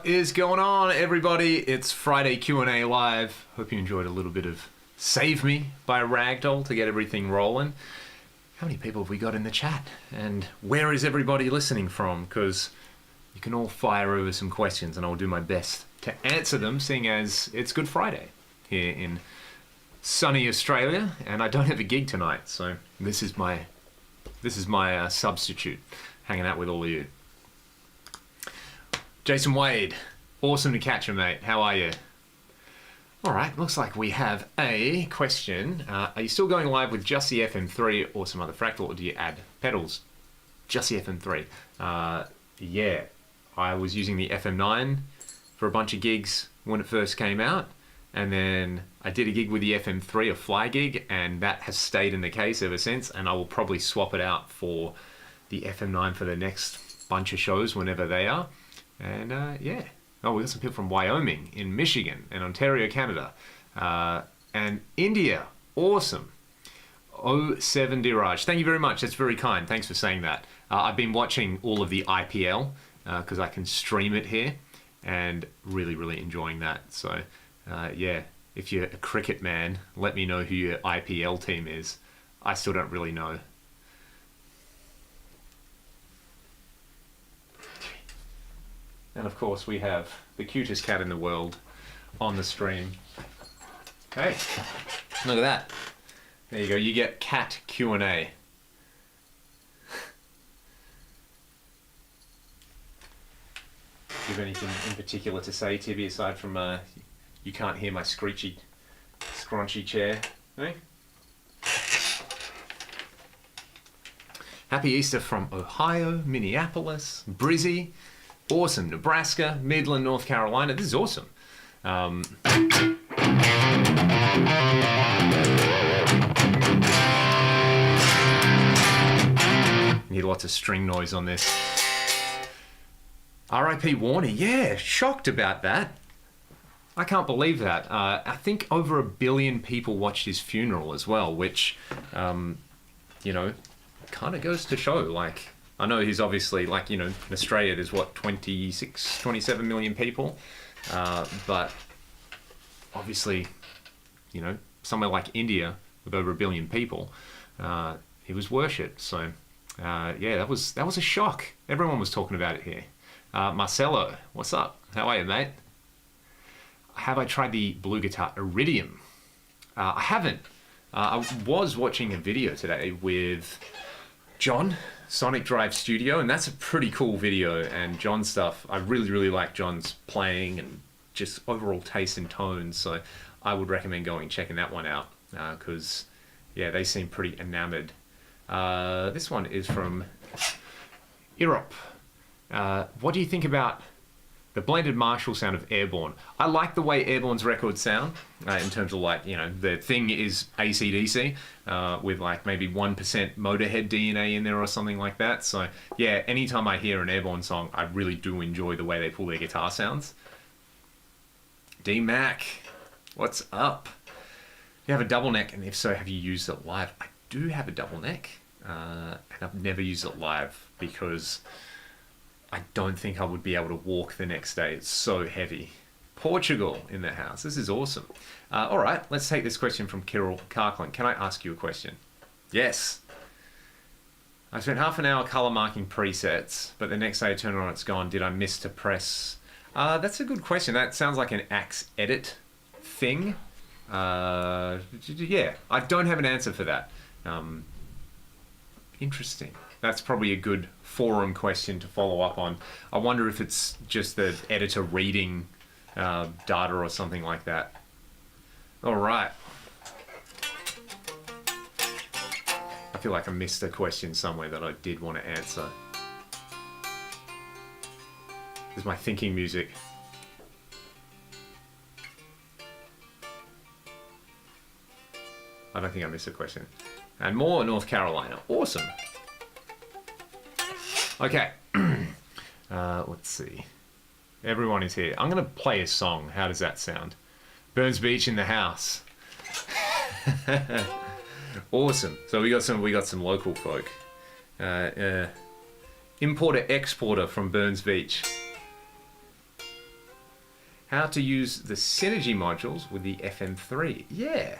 is going on, everybody? It's Friday Q&A Live. Hope you enjoyed a little bit of Save Me by Ragdoll to get everything rolling. How many people have we got in the chat? And where is everybody listening from? Because you can all fire over some questions and I'll do my best to answer them, seeing as it's Good Friday here in sunny Australia and I don't have a gig tonight, so this is my substitute, hanging out with all of you. Jason Wade, awesome to catch you, mate. How are you? All right, looks like we have a question. Are you still going live with just the FM3 or some other Fractal, or do you add pedals? Just the FM3. Yeah, I was using the FM9 for a bunch of gigs when it first came out, and then I did a gig with the FM3, a fly gig, and that has stayed in the case ever since, and I will probably swap it out for the FM9 for the next bunch of shows whenever they are. And yeah, oh, we got some people from Wyoming, in Michigan, and Ontario, Canada, and India. Awesome. 07 Diraj, thank you very much. That's very kind. Thanks for saying that. I've been watching all of the IPL because I can stream it here, and really enjoying that. So yeah, if you're a cricket man, let me know who your IPL team is. I still don't really know. And of course we have the cutest cat in the world on the stream. Hey, look at that. There you go, you get cat Q&A. Do you have anything in particular to say, Tibby, aside from you can't hear my scrunchy chair? Hey? Happy Easter from Ohio, Minneapolis, Brizzy. Awesome, Nebraska, Midland, North Carolina. This is awesome. Need lots of string noise on this. R.I.P. Warner, yeah, shocked about that. I can't believe that. I think over 1 billion people watched his funeral as well, which, you know, kind of goes to show, like, I know he's obviously, like, you know, in Australia there's what, 26, 27 million people, but obviously, you know, somewhere like India with over 1 billion people, he was worshipped. So yeah, that was a shock. Everyone was talking about it here. Marcelo, what's up? How are you, mate? Have I tried the Blue Guitar Iridium? I haven't. I was watching a video today with John, Sonic Drive Studio, and that's a pretty cool video, and John's stuff, I really like John's playing and just overall taste and tone, so I would recommend going and checking that one out, because yeah, they seem pretty enamored. This one is from Europe. What do you think about the blended Marshall sound of Airborne? I like the way Airborne's records sound, in terms of, like, you know, the thing is AC/DC, with like maybe 1% Motorhead DNA in there or something like that. So yeah, anytime I hear an Airborne song, I really do enjoy the way they pull their guitar sounds. D-Mac, what's up? You have a double neck, and if so, have you used it live? I do have a double neck, and I've never used it live because I don't think I would be able to walk the next day. It's so heavy. Portugal in the house. This is awesome. All right, let's take this question from Kirill Karklin. Can I ask you a question? Yes. I spent half an hour color marking presets, but the next day I turn it on, it's gone. Did I miss to press? That's a good question. That sounds like an axe edit thing. Yeah, I don't have an answer for that. Interesting. That's probably a good forum question to follow up on. I wonder if it's just the editor reading data or something like that. All right. I feel like I missed a question somewhere that I did want to answer. This is my thinking music. I don't think I missed a question. And more North Carolina. Awesome. Okay. Let's see. Everyone is here. I'm going to play a song. How does that sound? Burns Beach in the house. Awesome. So we got some local folk. Importer exporter from Burns Beach. how to use the Synergy modules with the FM3. Yeah.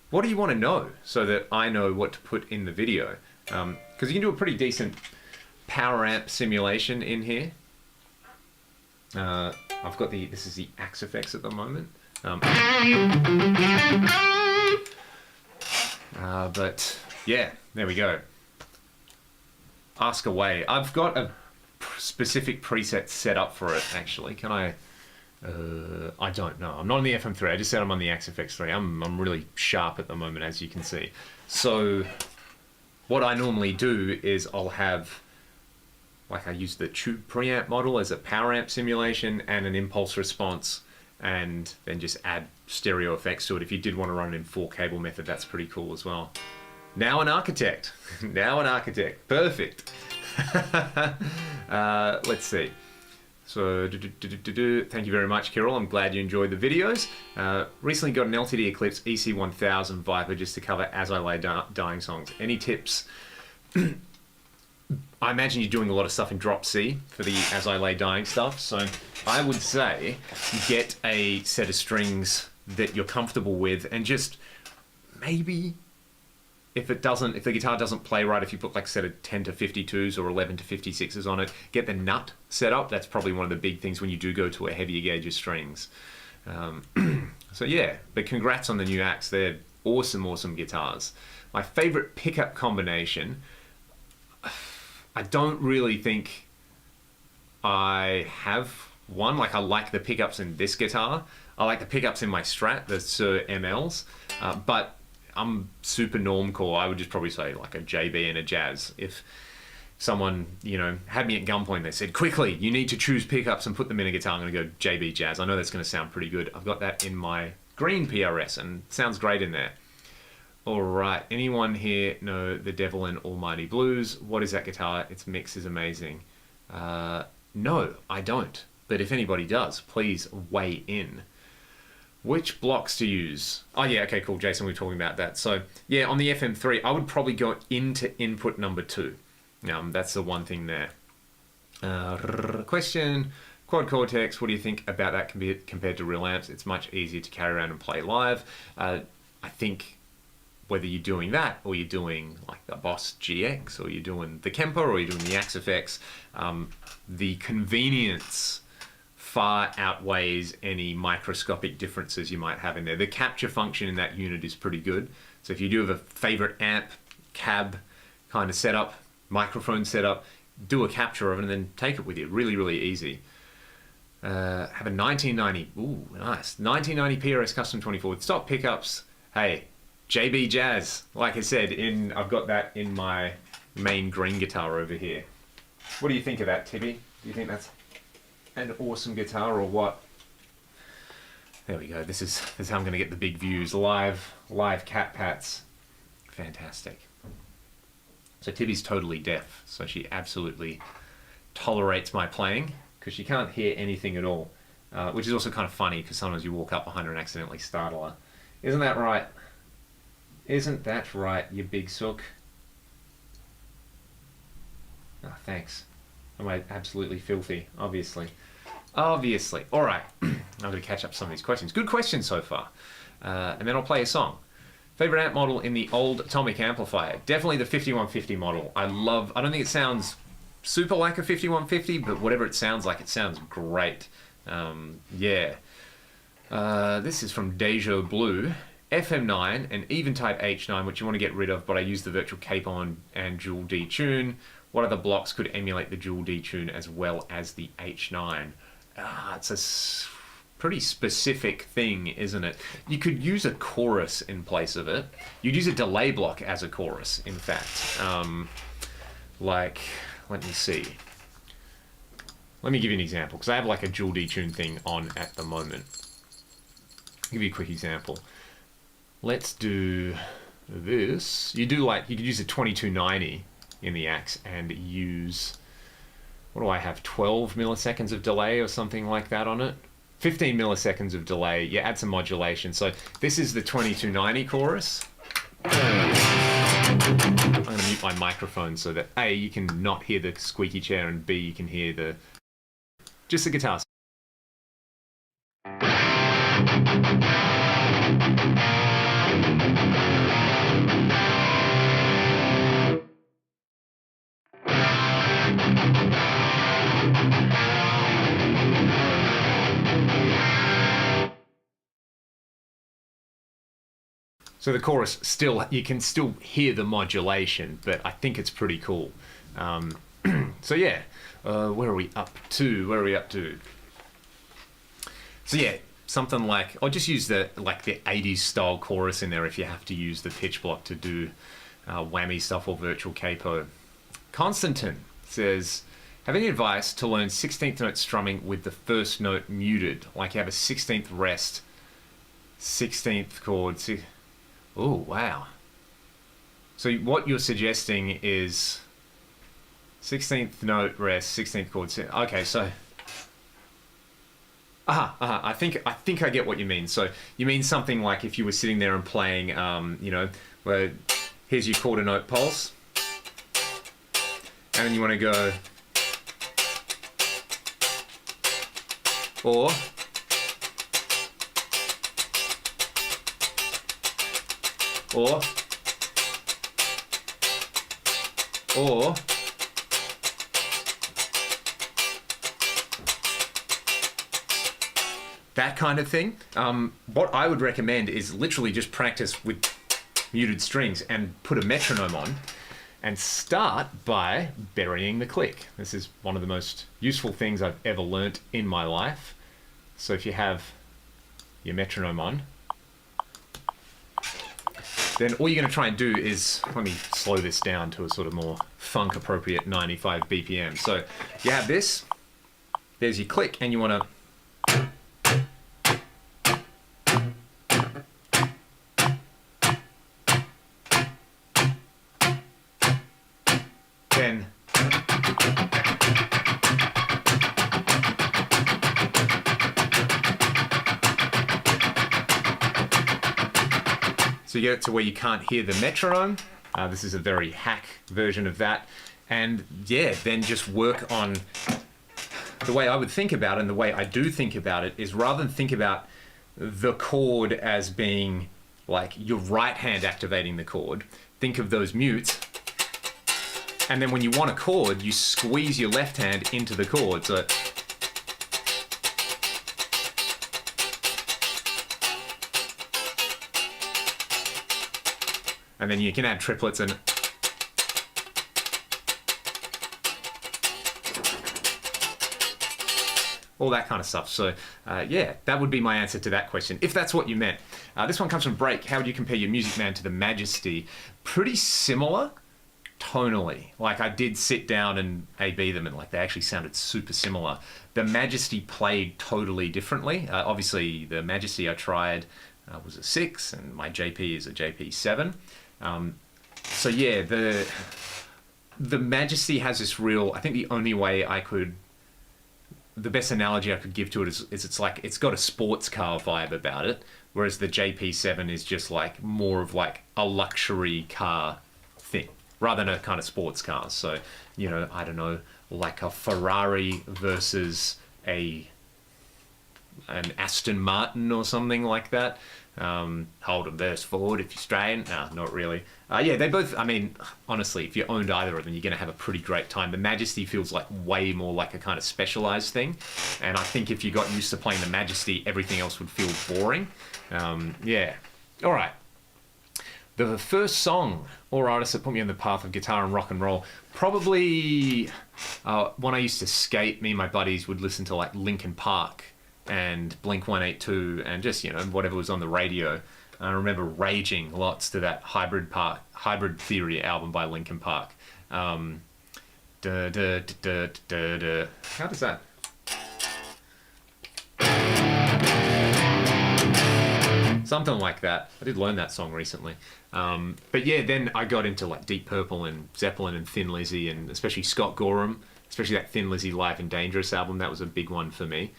What do you want to know so that I know what to put in the video? Because you can do a pretty decent power amp simulation in here. I've got this is the Axe effects at the moment. But yeah, there we go. Ask away. I've got a specific preset set up for it, actually. Can I? I don't know. I'm not on the FM3. I just said I'm on the Axe FX3. I'm really sharp at the moment, as you can see. So what I normally do is I'll have, like, I use the tube preamp model as a power amp simulation and an impulse response, and then just add stereo effects to it. If you did want to run it in 4-cable method, that's pretty cool as well. Now an architect. Now an architect. Perfect. Let's see. So, thank you very much, Kirill. I'm glad you enjoyed the videos. Recently got an LTD Eclipse EC1000 Viper just to cover As I Lay Dying songs. Any tips? I imagine you're doing a lot of stuff in drop C for the As I Lay Dying stuff. So I would say get a set of strings that you're comfortable with, and just maybe if the guitar doesn't play right, if you put like a set of 10 to 52s or 11 to 56s on it, get the nut set up. That's probably one of the big things when you do go to a heavier gauge of strings. So yeah, but congrats on the new Axe. They're awesome, awesome guitars. My favorite pickup combination, I don't really think I have one. Like, I like the pickups in this guitar. I like the pickups in my Strat, the Sir MLs, but I'm super normcore. I would just probably say like a JB and a Jazz. If someone, you know, had me at gunpoint, they said, quickly, you need to choose pickups and put them in a guitar, I'm going to go JB Jazz. I know that's going to sound pretty good. I've got that in my green PRS and it sounds great in there. All right, anyone here know The Devil in Almighty Blues? What is that guitar? Its mix is amazing. No, I don't. But if anybody does, please weigh in. Which blocks to use? Oh yeah, okay, cool, Jason, we were talking about that. So yeah, on the FM3, I would probably go into input number 2. That's the one thing there. Question, Quad Cortex, what do you think about that compared to real amps? It's much easier to carry around and play live. I think whether you're doing that or you're doing like the Boss GX or you're doing the Kemper or you're doing the Axe FX, the convenience far outweighs any microscopic differences you might have in there. The capture function in that unit is pretty good. So if you do have a favorite amp, cab kind of setup, microphone setup, do a capture of it and then take it with you. Really, really easy. Have a 1990, ooh, nice. 1990 PRS Custom 24 with stock pickups. Hey, JB Jazz. Like I said, I've got that in my main green guitar over here. What do you think of that, Tibby? Do you think that's an awesome guitar or what? There we go. This is how I'm going to get the big views. Live cat pats. Fantastic. So Tibby's totally deaf, so she absolutely tolerates my playing because she can't hear anything at all, which is also kind of funny because sometimes you walk up behind her and accidentally startle her. Isn't that right? Isn't that right, you big sook? Oh, thanks. Am I absolutely filthy? Obviously. Obviously. All right. I'm going to catch up some of these questions. Good questions so far. And then I'll play a song. Favorite amp model in the old Atomic amplifier? Definitely the 5150 model. I don't think it sounds super like a 5150, but whatever it sounds like, it sounds great. Yeah. This is from Deja Blue. FM9 and even type H9, which you want to get rid of, but I use the virtual cape-on and dual Detune. What other blocks could emulate the dual Detune as well as the H9? It's a pretty specific thing, isn't it? You could use a chorus in place of it. You'd use a delay block as a chorus, in fact. Like, let me see. Let me give you an example, because I have like a dual Detune thing on at the moment. I'll give you a quick example. Let's do this. You could use a 2290 in the Axe and use, what do I have, 12 milliseconds of delay or something like that on it? 15 milliseconds of delay. You add some modulation. So this is the 2290 chorus. I'm going to mute my microphone so that A, you can not hear the squeaky chair, and B, you can hear just the guitar. So the chorus still, you can still hear the modulation, but I think it's pretty cool. So yeah, where are we up to? Where are we up to? So yeah, something like, I'll just use the 80s style chorus in there if you have to use the pitch block to do whammy stuff or virtual capo. Constantine says, have any advice to learn 16th note strumming with the first note muted? Like you have a 16th rest, 16th chord. Oh, wow. So what you're suggesting is 16th note rest, 16th chord. Okay, so I think I get what you mean. So you mean something like if you were sitting there and playing, where here's your quarter note pulse, and then you want to go, or that kind of thing. What I would recommend is literally just practice with muted strings and put a metronome on and start by burying the click. This is one of the most useful things I've ever learnt in my life. So if you have your metronome on, then all you're going to try and do is, let me slow this down to a sort of more funk appropriate 95 BPM. So you have this, there's your click, and you want to then so you get it to where you can't hear the metronome. This is a very hack version of that. And yeah, then just work on the way I would think about it, and the way I do think about it is, rather than think about the chord as being like your right hand activating the chord, think of those mutes. And then when you want a chord, you squeeze your left hand into the chord. So and then you can add triplets and all that kind of stuff. So yeah, that would be my answer to that question, if that's what you meant. This one comes from Break. How would you compare your Music Man to the Majesty? Pretty similar tonally. Like I did sit down and A/B them, and like they actually sounded super similar. The Majesty played totally differently. Obviously the Majesty I tried was a 6, and my JP is a JP 7. So yeah, the Majesty has this real, I think the only way the best analogy I could give to it is it's like, it's got a sports car vibe about it, whereas the JP7 is just like more of like a luxury car thing, rather than a kind of sports car. So, you know, I don't know, like a Ferrari versus an Aston Martin or something like that. Hold them burst forward if you're Australian. No, not really. Yeah, they both, I mean, honestly, if you owned either of them, you're going to have a pretty great time. The Majesty feels like way more like a kind of specialized thing. And I think if you got used to playing the Majesty, everything else would feel boring. Yeah. All right. The first song or artist that put me on the path of guitar and rock and roll, probably when I used to skate, me and my buddies would listen to like Linkin Park and Blink-182 and just, you know, whatever was on the radio. I remember raging lots to that Hybrid Theory album by Linkin Park. How does that? Something like that. I did learn that song recently. But yeah, then I got into like Deep Purple and Zeppelin and Thin Lizzy, and especially Scott Gorham, especially that Thin Lizzy Live and Dangerous album. That was a big one for me.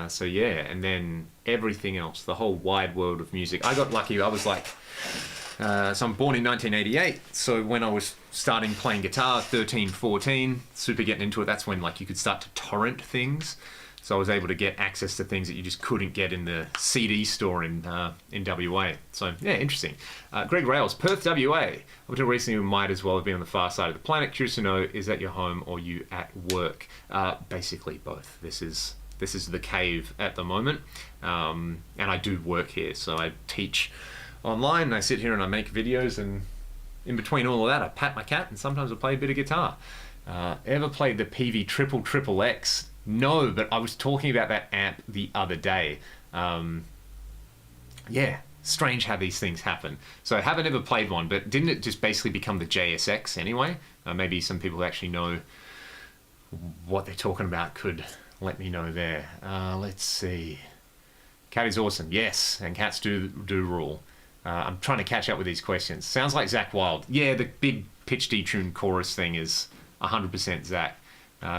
So yeah, and then everything else, the whole wide world of music. I got lucky. I was like, so I'm born in 1988. So when I was starting playing guitar, 13, 14, super getting into it, that's when like you could start to torrent things. So I was able to get access to things that you just couldn't get in the CD store in WA. So yeah, interesting. Greg Rails, Perth, WA. Up until recently, we might as well have been on the far side of the planet. Curious to know, is that your home or you at work? Basically both. This is the cave at the moment, and I do work here. So I teach online. I sit here and I make videos, and in between all of that, I pat my cat, and sometimes I play a bit of guitar. Ever played the PV Triple Triple X? No, but I was talking about that amp the other day. Yeah, strange how these things happen. So I haven't ever played one, but didn't it just basically become the JSX anyway? Maybe some people who actually know what they're talking about could let me know there. Let's see. Cat is awesome. Yes, and cats do rule. I'm trying to catch up with these questions. Sounds like Zach Wild. Yeah, the big pitch detune chorus thing is 100% Zach.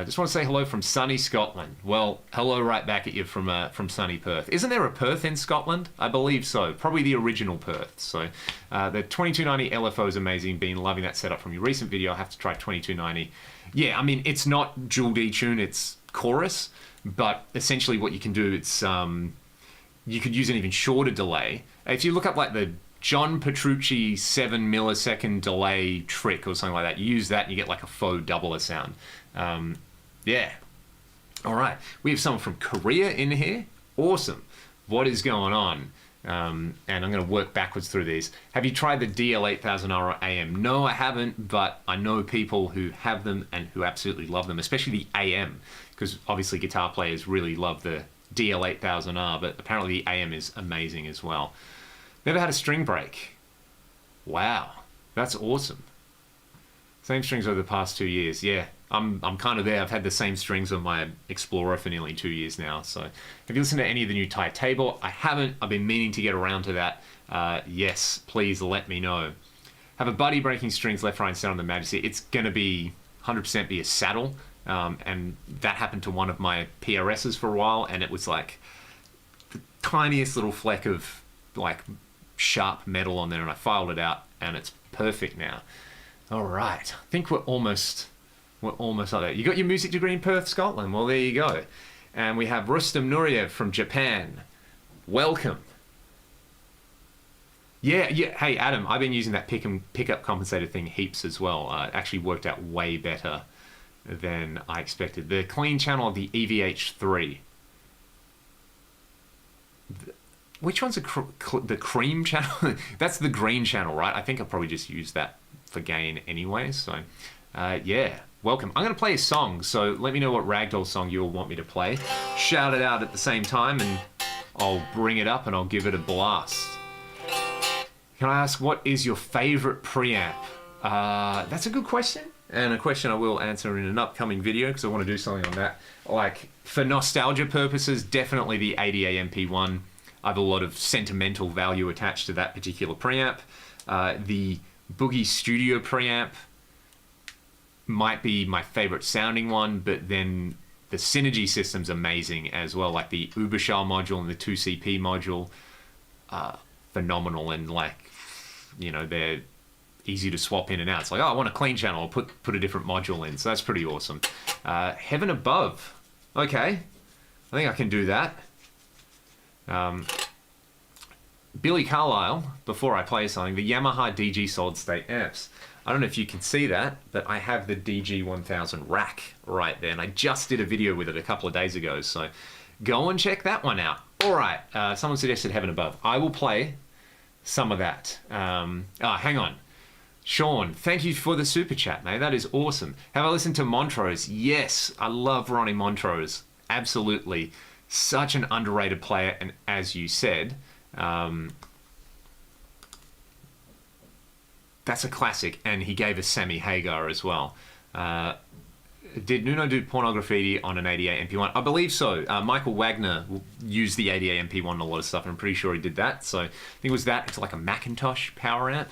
Just want to say hello from sunny Scotland. Well, hello right back at you from sunny Perth. Isn't there a Perth in Scotland? I believe so. Probably the original Perth. So the 2290 LFO is amazing. Been loving that setup from your recent video. I'll have to try 2290. Yeah, I mean, it's not dual detune, it's chorus. But essentially what you can do, it's you could use an even shorter delay. If you look up like the John Petrucci 7 millisecond delay trick or something like that, you use that and you get like a faux doubler sound. Yeah. All right. We have someone from Korea in here. Awesome. What is going on? And I'm going to work backwards through these. Have you tried the DL8000R or AM? No, I haven't, but I know people who have them and who absolutely love them, especially the AM, because obviously guitar players really love the DL8000R, but apparently the AM is amazing as well. Never had a string break. Wow. That's awesome. Same strings over the past 2 years. Yeah, I'm kind of there. I've had the same strings on my Explorer for nearly 2 years now. So have you listened to any of the new Thai table? I haven't. I've been meaning to get around to that. Yes, please let me know. Have a buddy breaking strings left, right, and center on the Majesty. It's going to be 100% be a saddle. And that happened to one of my PRSs for a while. And it was like the tiniest little fleck of like sharp metal on there. And I filed it out and it's perfect now. All right, I think we're almost up there. You got your music degree in Perth, Scotland? Well, there you go. And we have Rustam Nuriev from Japan. Welcome. Yeah. Hey, Adam, I've been using that pickup compensator thing heaps as well. It actually worked out way better than I expected. The clean channel of the EVH3. Which one's the cream channel? That's the green channel, right? I think I'll probably just use that for gain anyway. So yeah, welcome. I'm going to play a song, so let me know what ragdoll song you'll want me to play. Shout it out at the same time and I'll bring it up and I'll give it a blast. Can I ask, what is your favorite preamp? That's a good question, and a question I will answer in an upcoming video because I want to do something on that. Like, for nostalgia purposes, definitely the ADA MP1. I have a lot of sentimental value attached to that particular preamp. The Boogie Studio preamp might be my favorite sounding one, but then the Synergy system's amazing as well, like the Uberschall module and the 2CP module, phenomenal, and like, you know, they're easy to swap in and out. It's like, oh, I want a clean channel, I'll put a different module in, so that's pretty awesome. Heaven Above, okay, I think I can do that. Billy Carlisle, before I play something, the Yamaha DG solid state amps. I don't know if you can see that, but I have the DG1000 rack right there, and I just did a video with it a couple of days ago, so go and check that one out. All right, someone suggested Heaven Above. I will play some of that. Hang on. Sean, thank you for the super chat, mate. That is awesome. Have I listened to Montrose? Yes, I love Ronnie Montrose. Absolutely. Such an underrated player, and as you said, that's a classic, and he gave us Sammy Hagar as well. Did Nuno do Pornography on an ADA MP1? I believe so. Michael Wagner used the ADA MP1 on a lot of stuff, and I'm pretty sure he did that. So I think it was that. It's like a Macintosh power amp.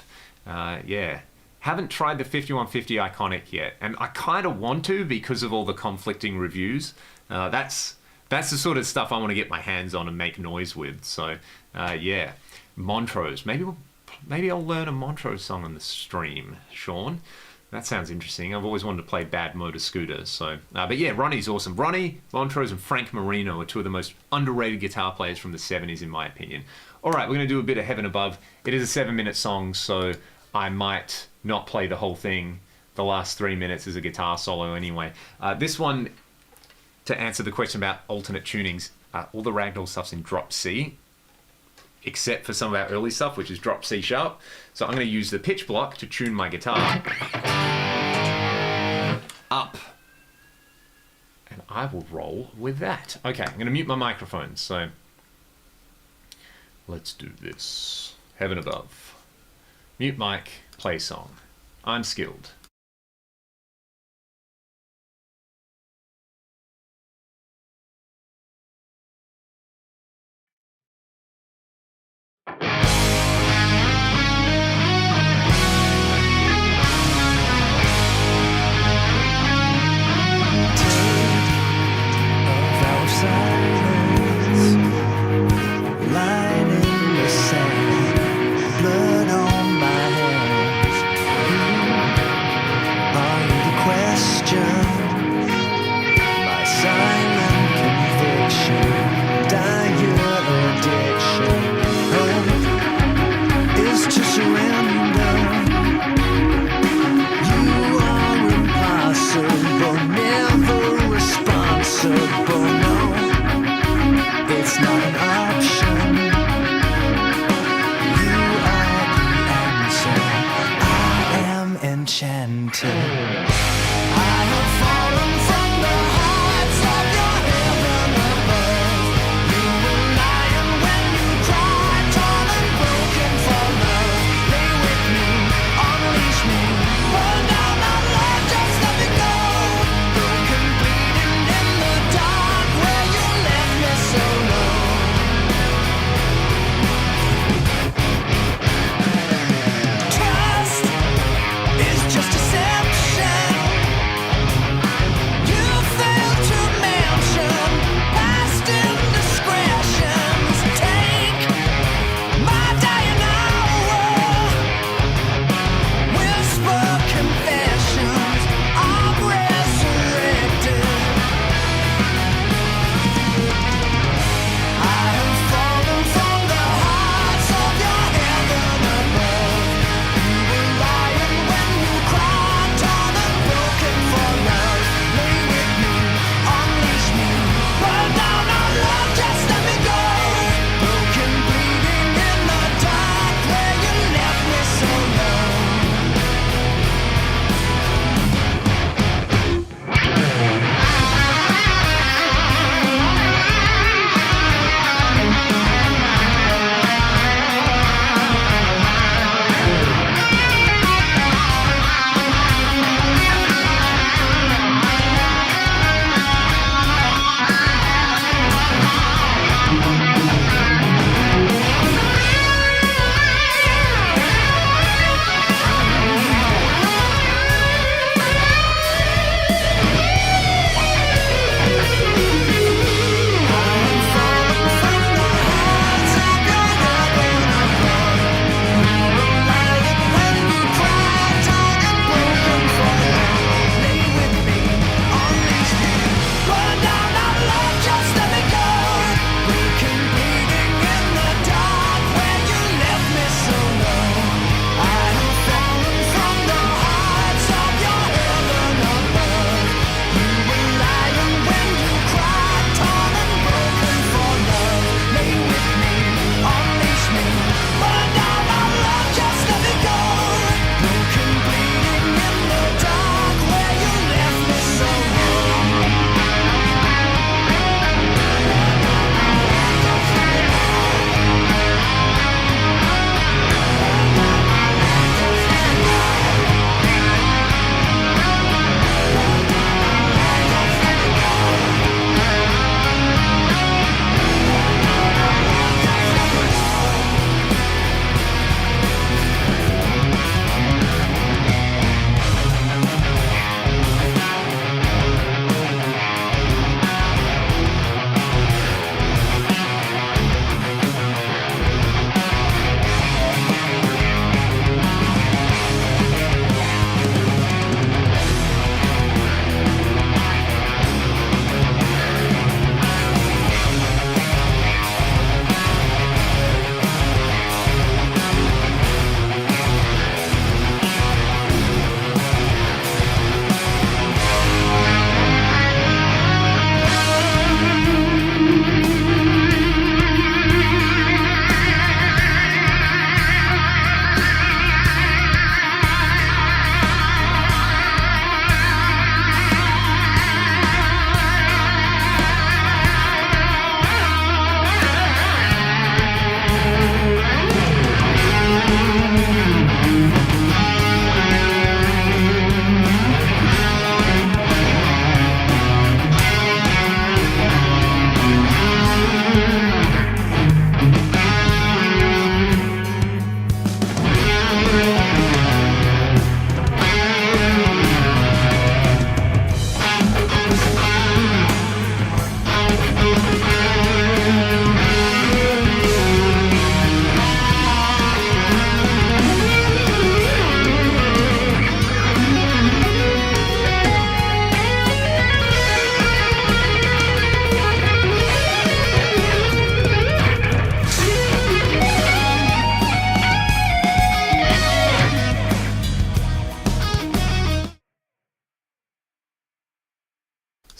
Yeah. Haven't tried the 5150 Iconic yet, and I kind of want to because of all the conflicting reviews. That's the sort of stuff I want to get my hands on and make noise with. So yeah, Montrose. Maybe I'll learn a Montrose song on the stream, Sean. That sounds interesting. I've always wanted to play Bad Motor Scooter. So, but yeah, Ronnie's awesome. Ronnie, Montrose, and Frank Marino are two of the most underrated guitar players from the 70s, in my opinion. All right, we're going to do a bit of Heaven Above. It is a 7-minute song, so I might not play the whole thing. The last 3 minutes is a guitar solo anyway. This one, to answer the question about alternate tunings, all the ragdoll stuff's in drop C. except for some of our early stuff, which is drop C sharp. So I'm going to use the pitch block to tune my guitar up. And I will roll with that. Okay, I'm going to mute my microphone. So let's do this. Heaven above. Mute mic, play song. I'm skilled.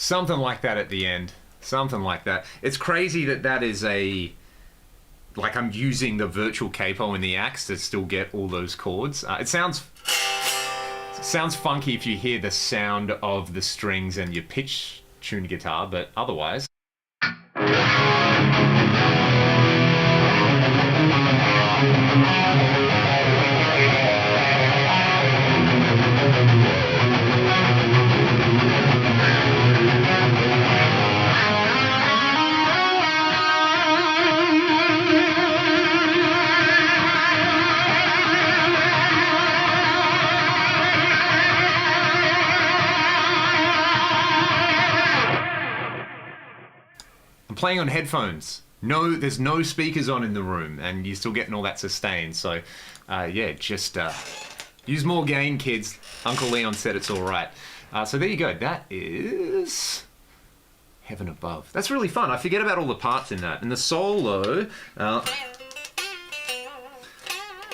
Something like that at the end. Something like that. It's crazy that that is a... Like, I'm using the virtual capo in the axe to still get all those chords. It sounds funky if you hear the sound of the strings and your pitch tuned guitar, but otherwise... Playing on headphones. No, there's no speakers on in the room, and you're still getting all that sustain. So, yeah, just use more gain, kids. Uncle Leon said it's all right. So there you go. That is Heaven Above. That's really fun. I forget about all the parts in that. And the solo...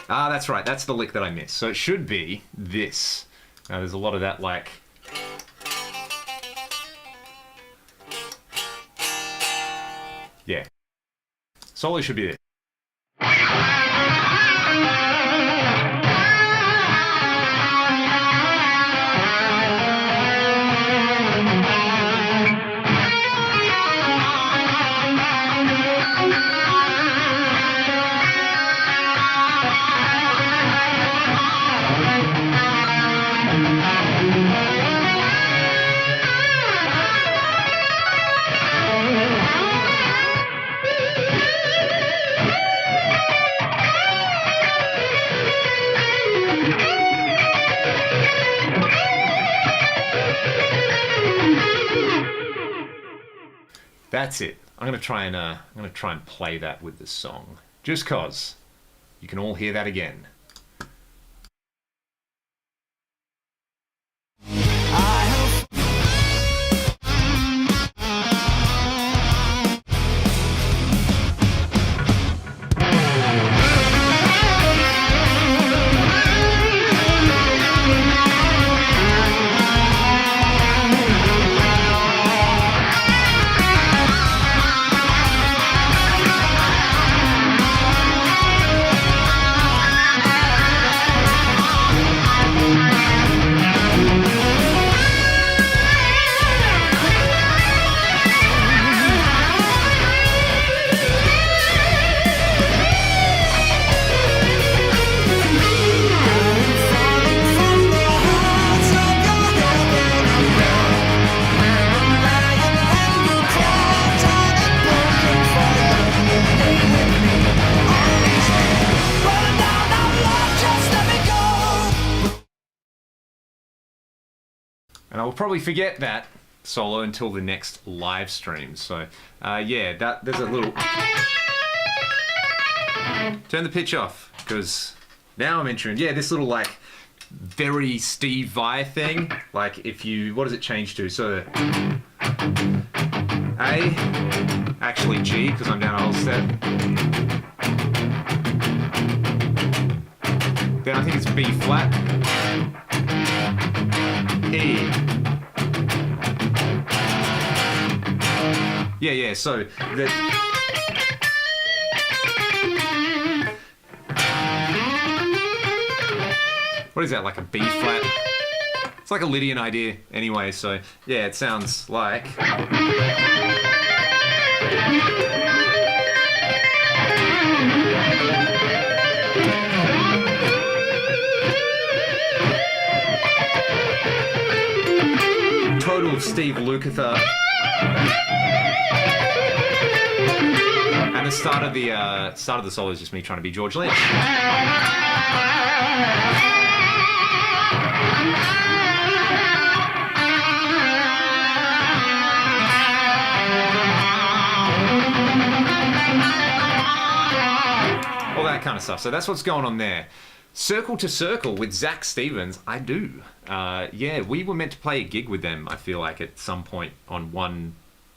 that's right. That's the lick that I missed. So it should be this. There's a lot of that, like... Yeah. Solo should be it. That's it. I'm gonna try and play that with this song, just cause you can all hear that again. And I will probably forget that solo until the next live stream. So, yeah, there's a little... Turn the pitch off, because now I'm entering... Yeah, this little, like, very Steve Vai thing. Like, if you... What does it change to? So... A... Actually, G, because I'm down a whole step. Then I think it's B flat. E. Yeah, so the... What is that, like a B flat? It's like a Lydian idea anyway, so yeah, it sounds like... Total Steve Lukather. And the start of the solo is just me trying to be George Lynch. All that kind of stuff. So that's what's going on there. Circle to Circle with Zach Stevens, I do. Yeah, we were meant to play a gig with them, I feel like, at some point on one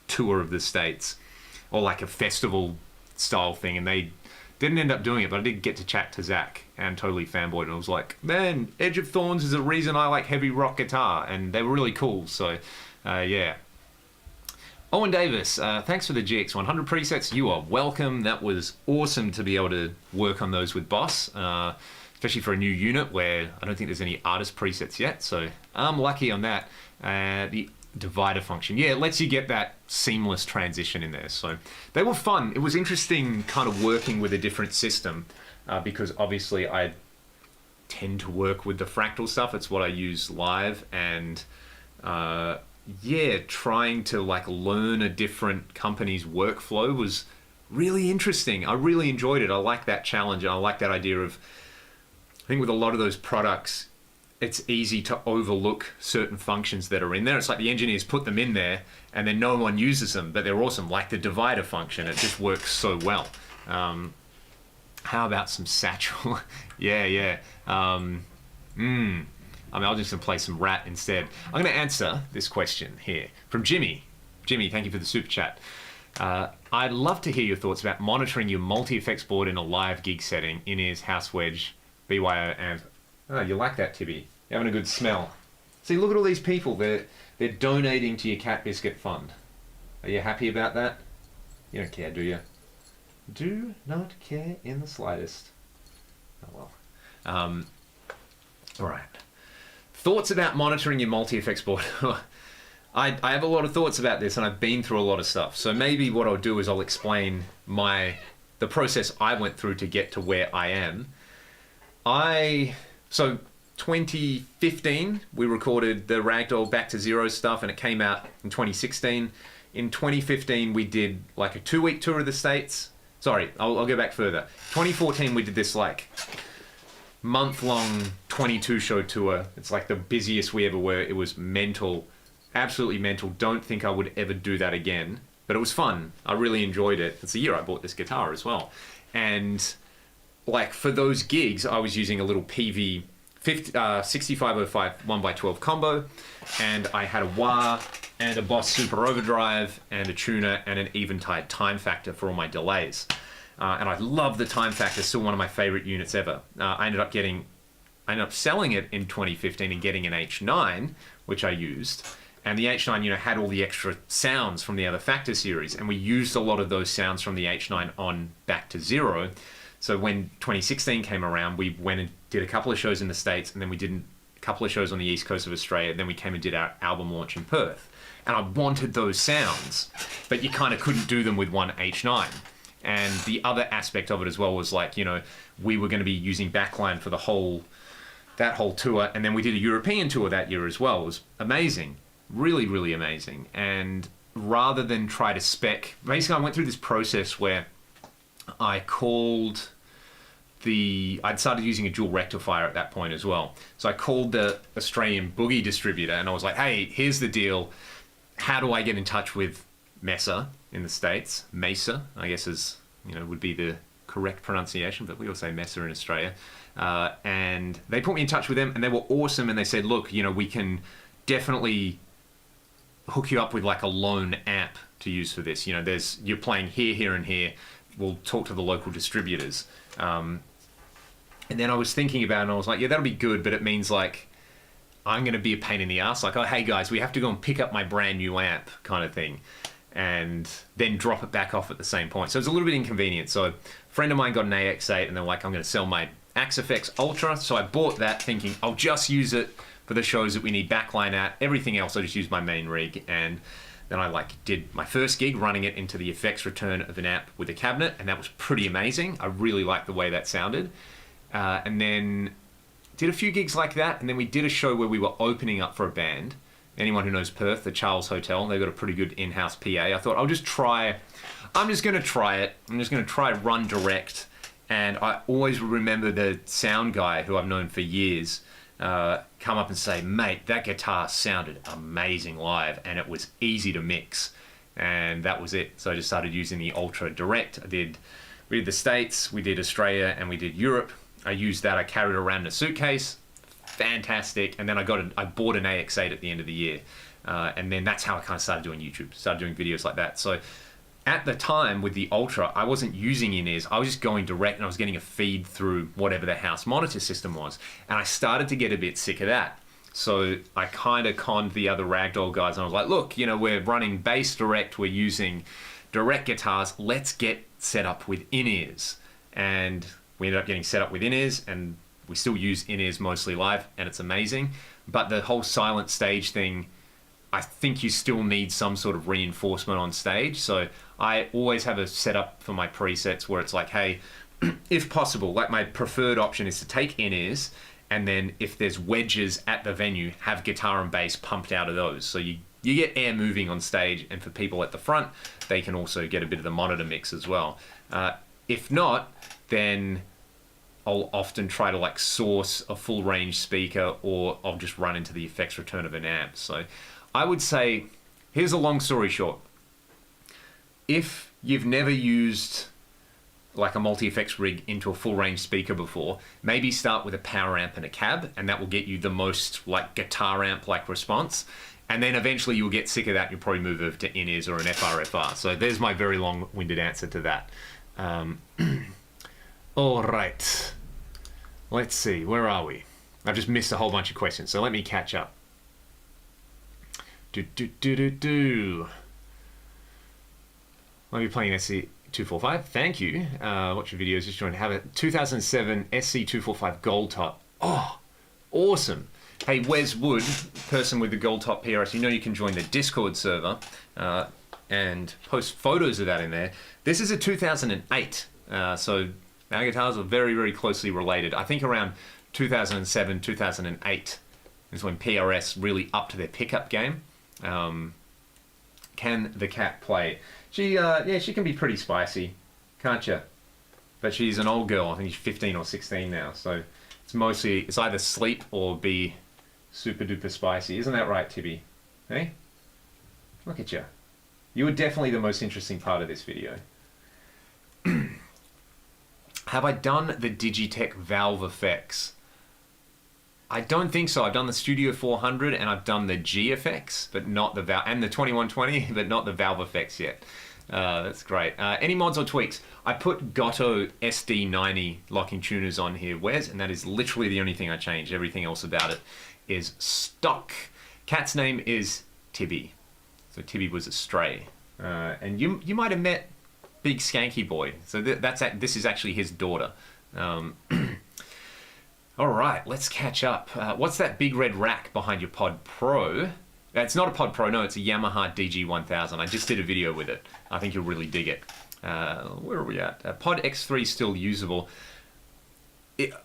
tour of the States. Or like a festival style thing, and they didn't end up doing it, but I did get to chat to Zach and totally fanboyed, and I was like, man, Edge of Thorns is the reason I like heavy rock guitar, and they were really cool, so yeah. Owen Davis, thanks for the GX100 presets. You are welcome. That was awesome to be able to work on those with Boss, especially for a new unit where I don't think there's any artist presets yet. So I'm lucky on that. The divider function, yeah, it lets you get that seamless transition in there. So they were fun. It was interesting kind of working with a different system because obviously I tend to work with the Fractal stuff. It's what I use live, and yeah, trying to like learn a different company's workflow was really interesting. I really enjoyed it. I like that challenge, and I like that idea of, I think with a lot of those products, it's easy to overlook certain functions that are in there. It's like the engineers put them in there and then no one uses them, but they're awesome. Like the divider function, it just works so well. How about some Satchel? yeah. I mean, I'll just play some Rat instead. I'm going to answer this question here from Jimmy. Jimmy, thank you for the super chat. I'd love to hear your thoughts about monitoring your multi-effects board in a live gig setting, in-ears, house wedge, BYO amp. Oh, you like that, Tibby. You're having a good smell. See, look at all these people. They're donating to your Cat Biscuit Fund. Are you happy about that? You don't care, do you? Do not care in the slightest. Oh, well. All right. Thoughts about monitoring your multi-effects board. I have a lot of thoughts about this, and I've been through a lot of stuff. So maybe what I'll do is I'll explain the process I went through to get to where I am. So 2015, we recorded the Ragdoll Back to Zero stuff, and it came out in 2016. In 2015, we did like a 2-week tour of the States. Sorry, I'll go back further. 2014, we did this like month-long 22-show tour. It's like the busiest we ever were. It was mental, absolutely mental. Don't think I would ever do that again, but it was fun. I really enjoyed it. It's the year I bought this guitar as well. And like for those gigs, I was using a little PV 6505 1x12 combo, and I had a wah and a Boss Super Overdrive and a tuner and an Eventide time factor for all my delays. And I love the time factor, still one of my favorite units ever. I ended up selling it in 2015 and getting an H9, which I used. And the H9, had all the extra sounds from the other Factor series, and we used a lot of those sounds from the H9 on Back to Zero. So when 2016 came around, we went and did a couple of shows in the States, and then we did a couple of shows on the east coast of Australia, and then we came and did our album launch in Perth. And I wanted those sounds, but you kind of couldn't do them with one H9. And the other aspect of it as well was like, we were going to be using Backline for that whole tour, and then we did a European tour that year as well. It was amazing, really, really amazing. And rather than try to spec, basically I went through this process where I'd started using a dual rectifier at that point as well. So I called the Australian Boogie distributor and I was like, hey, here's the deal. How do I get in touch with Mesa in the States? Mesa, I guess would be the correct pronunciation, but we all say Mesa in Australia. And they put me in touch with them, and they were awesome. And they said, look, we can definitely hook you up with like a lone amp to use for this. You're playing here, and here. We'll talk to the local distributors. And then I was thinking about it, and I was like, yeah, that'll be good, but it means like I'm going to be a pain in the ass. Like, oh, hey guys, we have to go and pick up my brand new amp kind of thing, and then drop it back off at the same point. So it's a little bit inconvenient. So a friend of mine got an AX8, and they're like, I'm going to sell my Axe-Fx Ultra. So I bought that thinking I'll just use it for the shows that we need backline at. Everything else, I just use my main rig. And then I did my first gig running it into the effects return of an amp with a cabinet, and that was pretty amazing. I really liked the way that sounded. And then did a few gigs like that, and then we did a show where we were opening up for a band. Anyone who knows Perth, the Charles Hotel, they've got a pretty good in-house PA. I thought I'm just going to try it. I'm just going to try run direct. And I always remember the sound guy who I've known for years come up and say, mate, that guitar sounded amazing live, and it was easy to mix. And that was it. So I just started using the Ultra direct. We did the States, we did Australia, and we did Europe. I used that. I carried it around in a suitcase. Fantastic. And then I bought an AX8 at the end of the year. And then that's how I kind of started doing YouTube, started doing videos like that. So at the time with the Ultra, I wasn't using in-ears. I was just going direct, and I was getting a feed through whatever the house monitor system was. And I started to get a bit sick of that. So I kind of conned the other ragdoll guys, and I was like, look, you know, we're running bass direct, we're using direct guitars, let's get set up with in-ears. And we ended up getting set up with in-ears, and we still use in-ears mostly live, and it's amazing. But the whole silent stage thing, I think you still need some sort of reinforcement on stage. So I always have a setup for my presets where it's like, hey, if possible, like my preferred option is to take in-ears, and then if there's wedges at the venue, have guitar and bass pumped out of those. So you get air moving on stage, and for people at the front, they can also get a bit of the monitor mix as well. If not, then I'll often try to like source a full range speaker, or I'll just run into the effects return of an amp. So I would say, here's a long story short. If you've never used like a multi-effects rig into a full range speaker before, maybe start with a power amp and a cab, and that will get you the most like guitar amp like response. And then eventually you'll get sick of that and you'll probably move over to in-ears or an FRFR. So there's my very long-winded answer to that. All right. Let's see, where are we? I've just missed a whole bunch of questions, so let me catch up. I'll be playing SC245. Thank you. Watch your videos. Just joined. Have a 2007 SC245 gold top. Oh, awesome. Hey, Wes Wood, person with the gold top PRS, you know you can join the Discord server and post photos of that in there. This is a 2008, so our guitars are very, very closely related. I think around 2007, 2008 is when PRS really upped their pickup game. Can the cat play? She can be pretty spicy, can't you? But she's an old girl. I think she's 15 or 16 now. So it's either sleep or be super duper spicy. Isn't that right, Tibby? Hey? Look at you. You were definitely the most interesting part of this video. Have I done the Digitech valve effects? I don't think so. I've done the Studio 400 and I've done the G effects, but not the valve, and the 2120, but not the valve effects yet. That's great. Any mods or tweaks? I put Gotto SD90 locking tuners on here, Wes, and that is literally the only thing I changed. Everything else about it is stock. Cat's name is Tibby. So Tibby was a stray. And you might have met Big Skanky Boy. So this is actually his daughter. All right, let's catch up. What's that big red rack behind your Pod Pro? It's not a Pod Pro, no, it's a Yamaha DG1000. I just did a video with it. I think you'll really dig it. Where are we at? Pod X3 still usable.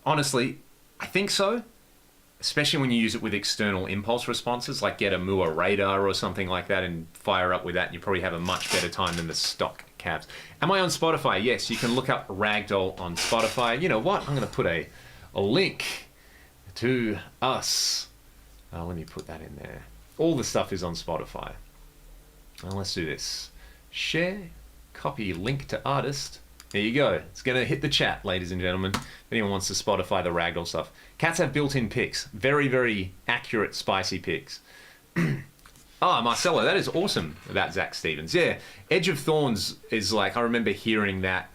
Honestly, I think so. Especially when you use it with external impulse responses, like get a Mua radar or something like that and fire up with that, and you probably have a much better time than the stock cabs. Am I on Spotify? Yes, you can look up Ragdoll on Spotify. You know what? I'm going to put a link to us. Let me put that in there. All the stuff is on Spotify. Let's do this. Share, copy, link to artist. There you go. It's going to hit the chat, ladies and gentlemen. If anyone wants to Spotify the Ragdoll stuff. Cats have built-in picks. Very, very accurate, spicy picks. Marcelo, that is awesome about Zach Stevens. Yeah, Edge of Thorns is like, I remember hearing that,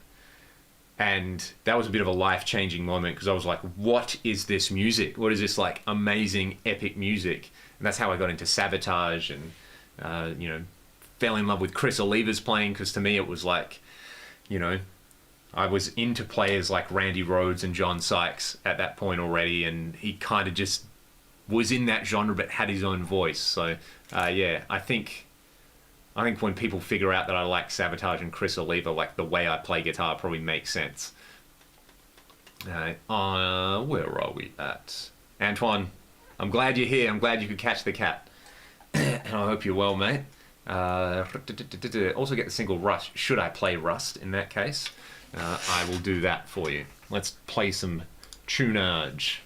and that was a bit of a life-changing moment, because I was like, what is this music? What is this like amazing, epic music? And that's how I got into Sabotage and, fell in love with Chris Oliva's playing, because to me it was like, I was into players like Randy Rhoads and John Sykes at that point already, and he kind of just was in that genre but had his own voice. So, I think when people figure out that I like Sabotage and Chris Oliva, like the way I play guitar probably makes sense. Where are we at? Antoine, I'm glad you're here. I'm glad you could catch the cat. And I hope you're well, mate. Also get the single Rust. Should I play Rust in that case? I will do that for you. Let's play some tunage.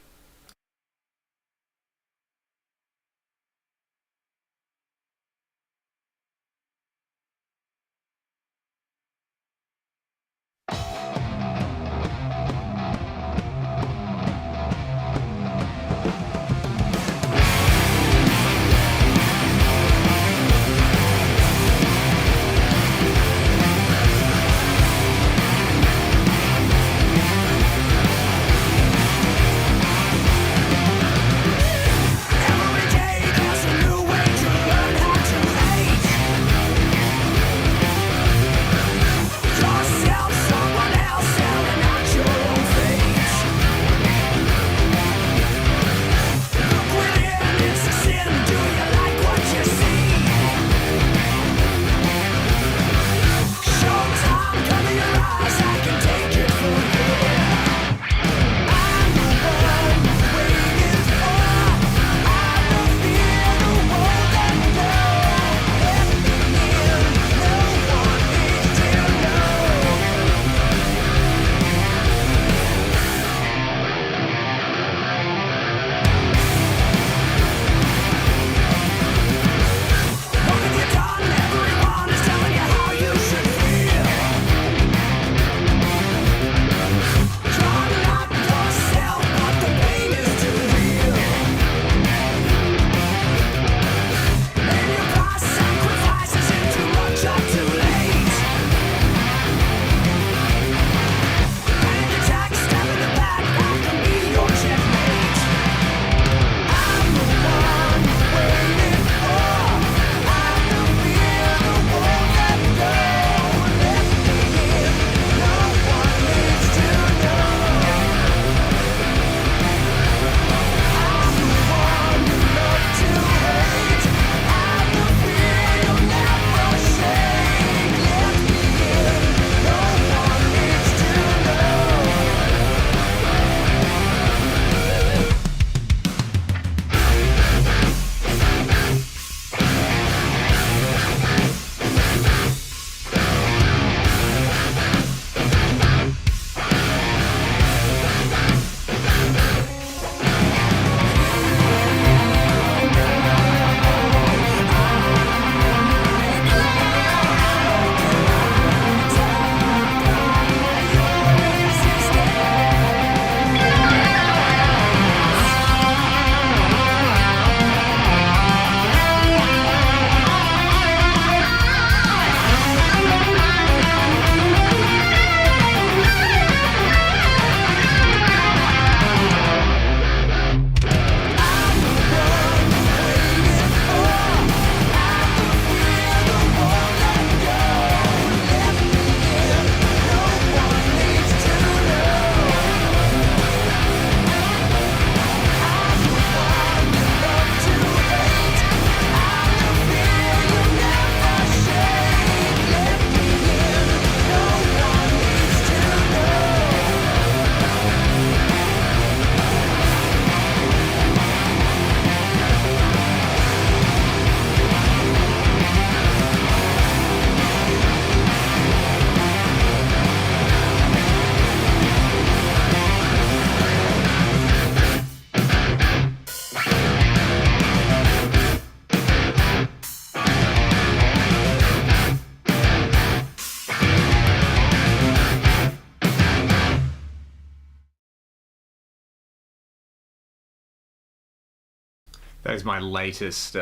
That is my latest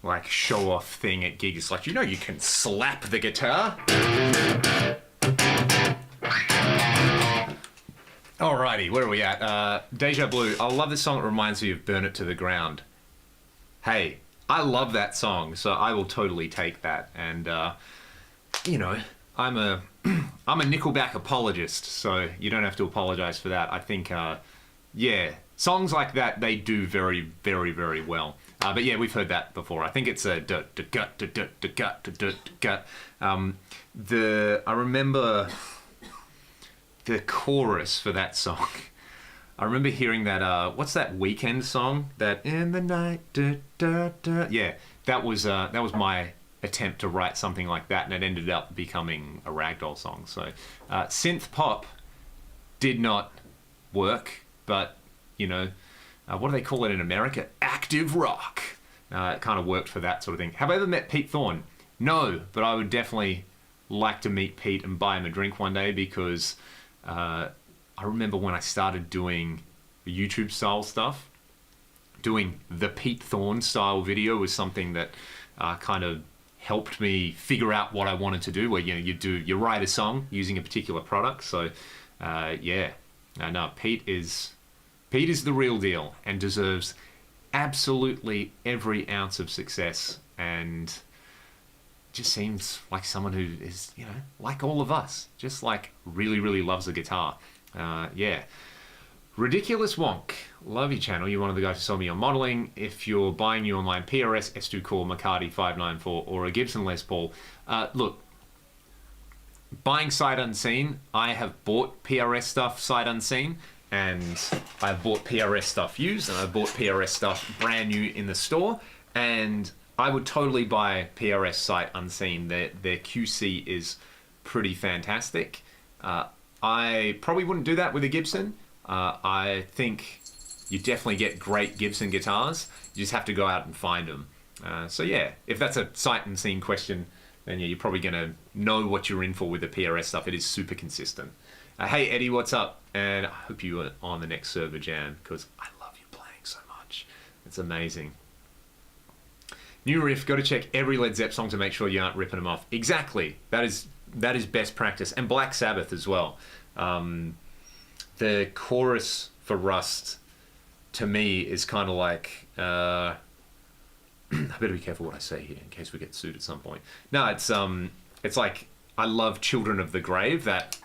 like show off thing at gigs. It's like, you know, you can slap the guitar. Alrighty, where are we at? Deja Blue. I love this song. It reminds me of Burn It to the Ground. Hey, I love that song, so I will totally take that. And you know, I'm a Nickelback apologist, so you don't have to apologize for that. I think, yeah, songs like that, they do very, very, very well. But yeah, we've heard that before. I think it's a gut. I remember the chorus for that song. I remember hearing that. What's that Weekend song? That in the night. Yeah, that was my attempt to write something like that, and it ended up becoming a ragdoll song. So synth pop did not work, but you know, what do they call it in America? Active rock. It kind of worked for that sort of thing. Have I ever met Pete Thorne? No, but I would definitely like to meet Pete and buy him a drink one day, because I remember when I started doing the YouTube style stuff, doing the Pete Thorne style video was something that kind of helped me figure out what I wanted to do, where you write a song using a particular product. So yeah, no, Pete is the real deal and deserves absolutely every ounce of success, and just seems like someone who is, you know, like all of us, just like really, really loves the guitar. Yeah. Ridiculous Wonk, love your channel. You're one of the guys who saw me on modeling. If you're buying new online PRS, S2 Core, McCarty 594, or a Gibson Les Paul, look, buying sight unseen, I have bought PRS stuff sight unseen, and I've bought PRS stuff used, and I've bought PRS stuff brand new in the store, and I would totally buy PRS sight unseen. Their QC is pretty fantastic. I probably wouldn't do that with a Gibson. I think you definitely get great Gibson guitars. You just have to go out and find them. So yeah, if that's a sight unseen question, then yeah, you're probably going to know what you're in for with the PRS stuff. It is super consistent. Hey Eddie, what's up? And I hope you are on the next server jam, because I love you playing so much. It's amazing. New riff, got to check every Led Zepp song to make sure you aren't ripping them off. Exactly. That is best practice. And Black Sabbath as well. The chorus for Rust, to me, is kind of like... I better be careful what I say here in case we get sued at some point. No, it's like, I love Children of the Grave, that...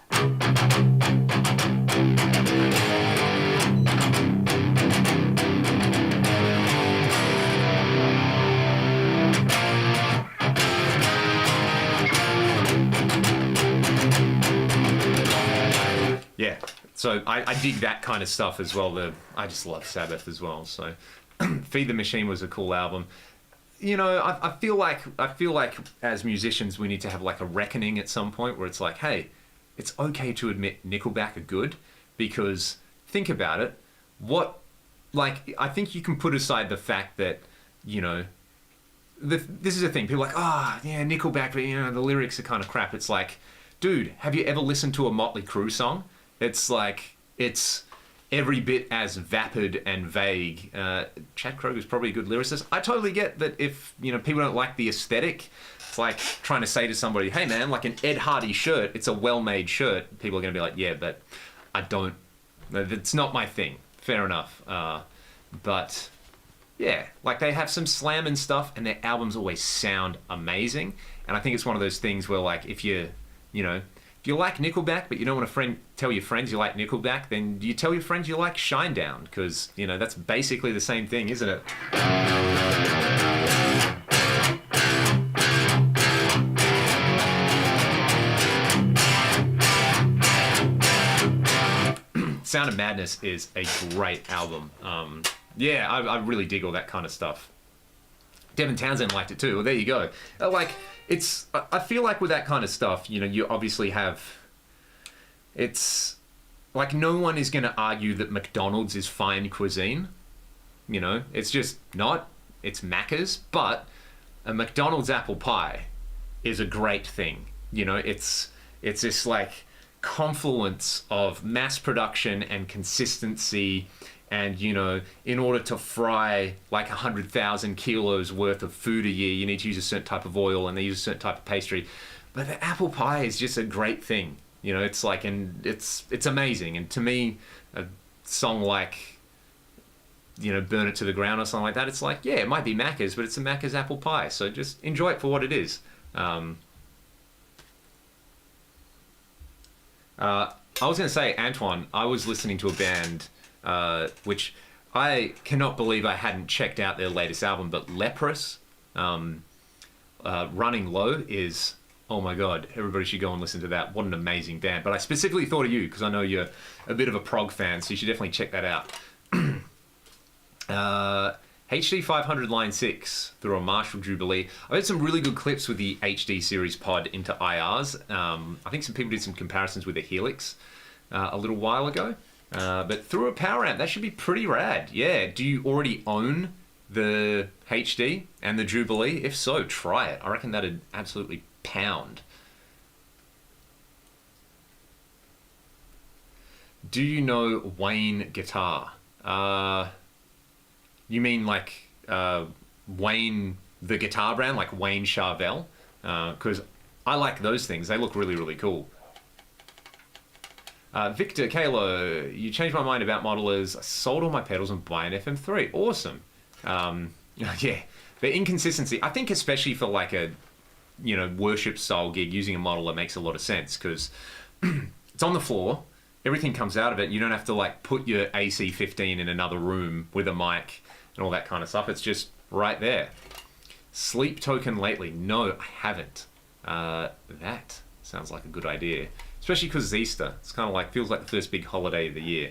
Yeah, so I dig that kind of stuff as well. I just love Sabbath as well. So Feed the Machine was a cool album. You know, I feel like as musicians we need to have like a reckoning at some point where it's like, hey, it's okay to admit Nickelback are good, because think about it. I think you can put aside the fact that, you know, this is a thing. People are like, yeah, Nickelback, but you know, the lyrics are kind of crap. It's like, dude, have you ever listened to a Motley Crue song? It's like, it's every bit as vapid and vague. Chad Kroger's probably a good lyricist. I totally get that if, you know, people don't like the aesthetic. It's like trying to say to somebody, hey man, like an Ed Hardy shirt, it's a well-made shirt. People are going to be like, yeah, but it's not my thing. Fair enough. But yeah, like they have some slam and stuff, and their albums always sound amazing. And I think it's one of those things where, like, if you like Nickelback, but you don't want to tell your friends you like Nickelback, then you tell your friends you like Shinedown, because, you know, that's basically the same thing, isn't it? Sound of Madness is a great album. Yeah, I really dig all that kind of stuff. Devin Townsend liked it too. Well, there you go. I feel like with that kind of stuff, you know, you obviously have... It's like no one is going to argue that McDonald's is fine cuisine. You know, it's just not. It's Macca's. But a McDonald's apple pie is a great thing. You know, it's this like confluence of mass production and consistency And, you know, in order to fry like 100,000 kilos worth of food a year, you need to use a certain type of oil and they use a certain type of pastry. But the apple pie is just a great thing. You know, it's like, and it's amazing. And to me, a song like, you know, Burn It to the Ground or something like that, it's like, yeah, it might be Macca's, but it's a Macca's apple pie. So just enjoy it for what it is. I was going to say, Antoine, I was listening to a band, which I cannot believe I hadn't checked out their latest album, but Leprous, Running Low is, oh my God, everybody should go and listen to that. What an amazing band. But I specifically thought of you because I know you're a bit of a prog fan, so you should definitely check that out. HD 500 Line 6 through a Marshall Jubilee. I heard some really good clips with the HD series pod into IRs. I think some people did some comparisons with the Helix a little while ago. But through a power amp, that should be pretty rad. Yeah, do you already own the HD and the Jubilee? If so, try it. I reckon that'd absolutely pound. Do you know Wayne guitar? You mean like Wayne, the guitar brand, like Wayne Charvel? Because I like those things. They look really, really cool. Victor Kalo, you changed my mind about modelers. I sold all my pedals and buy an FM3. Awesome. Yeah, the inconsistency. I think especially for like a, you know, worship style gig, using a modeler makes a lot of sense because it's on the floor. Everything comes out of it. You don't have to like put your AC-15 in another room with a mic and all that kind of stuff. It's just right there. Sleep token lately? No, I haven't. That sounds like a good idea. Especially because it's Easter. It's kind of like, feels like the first big holiday of the year.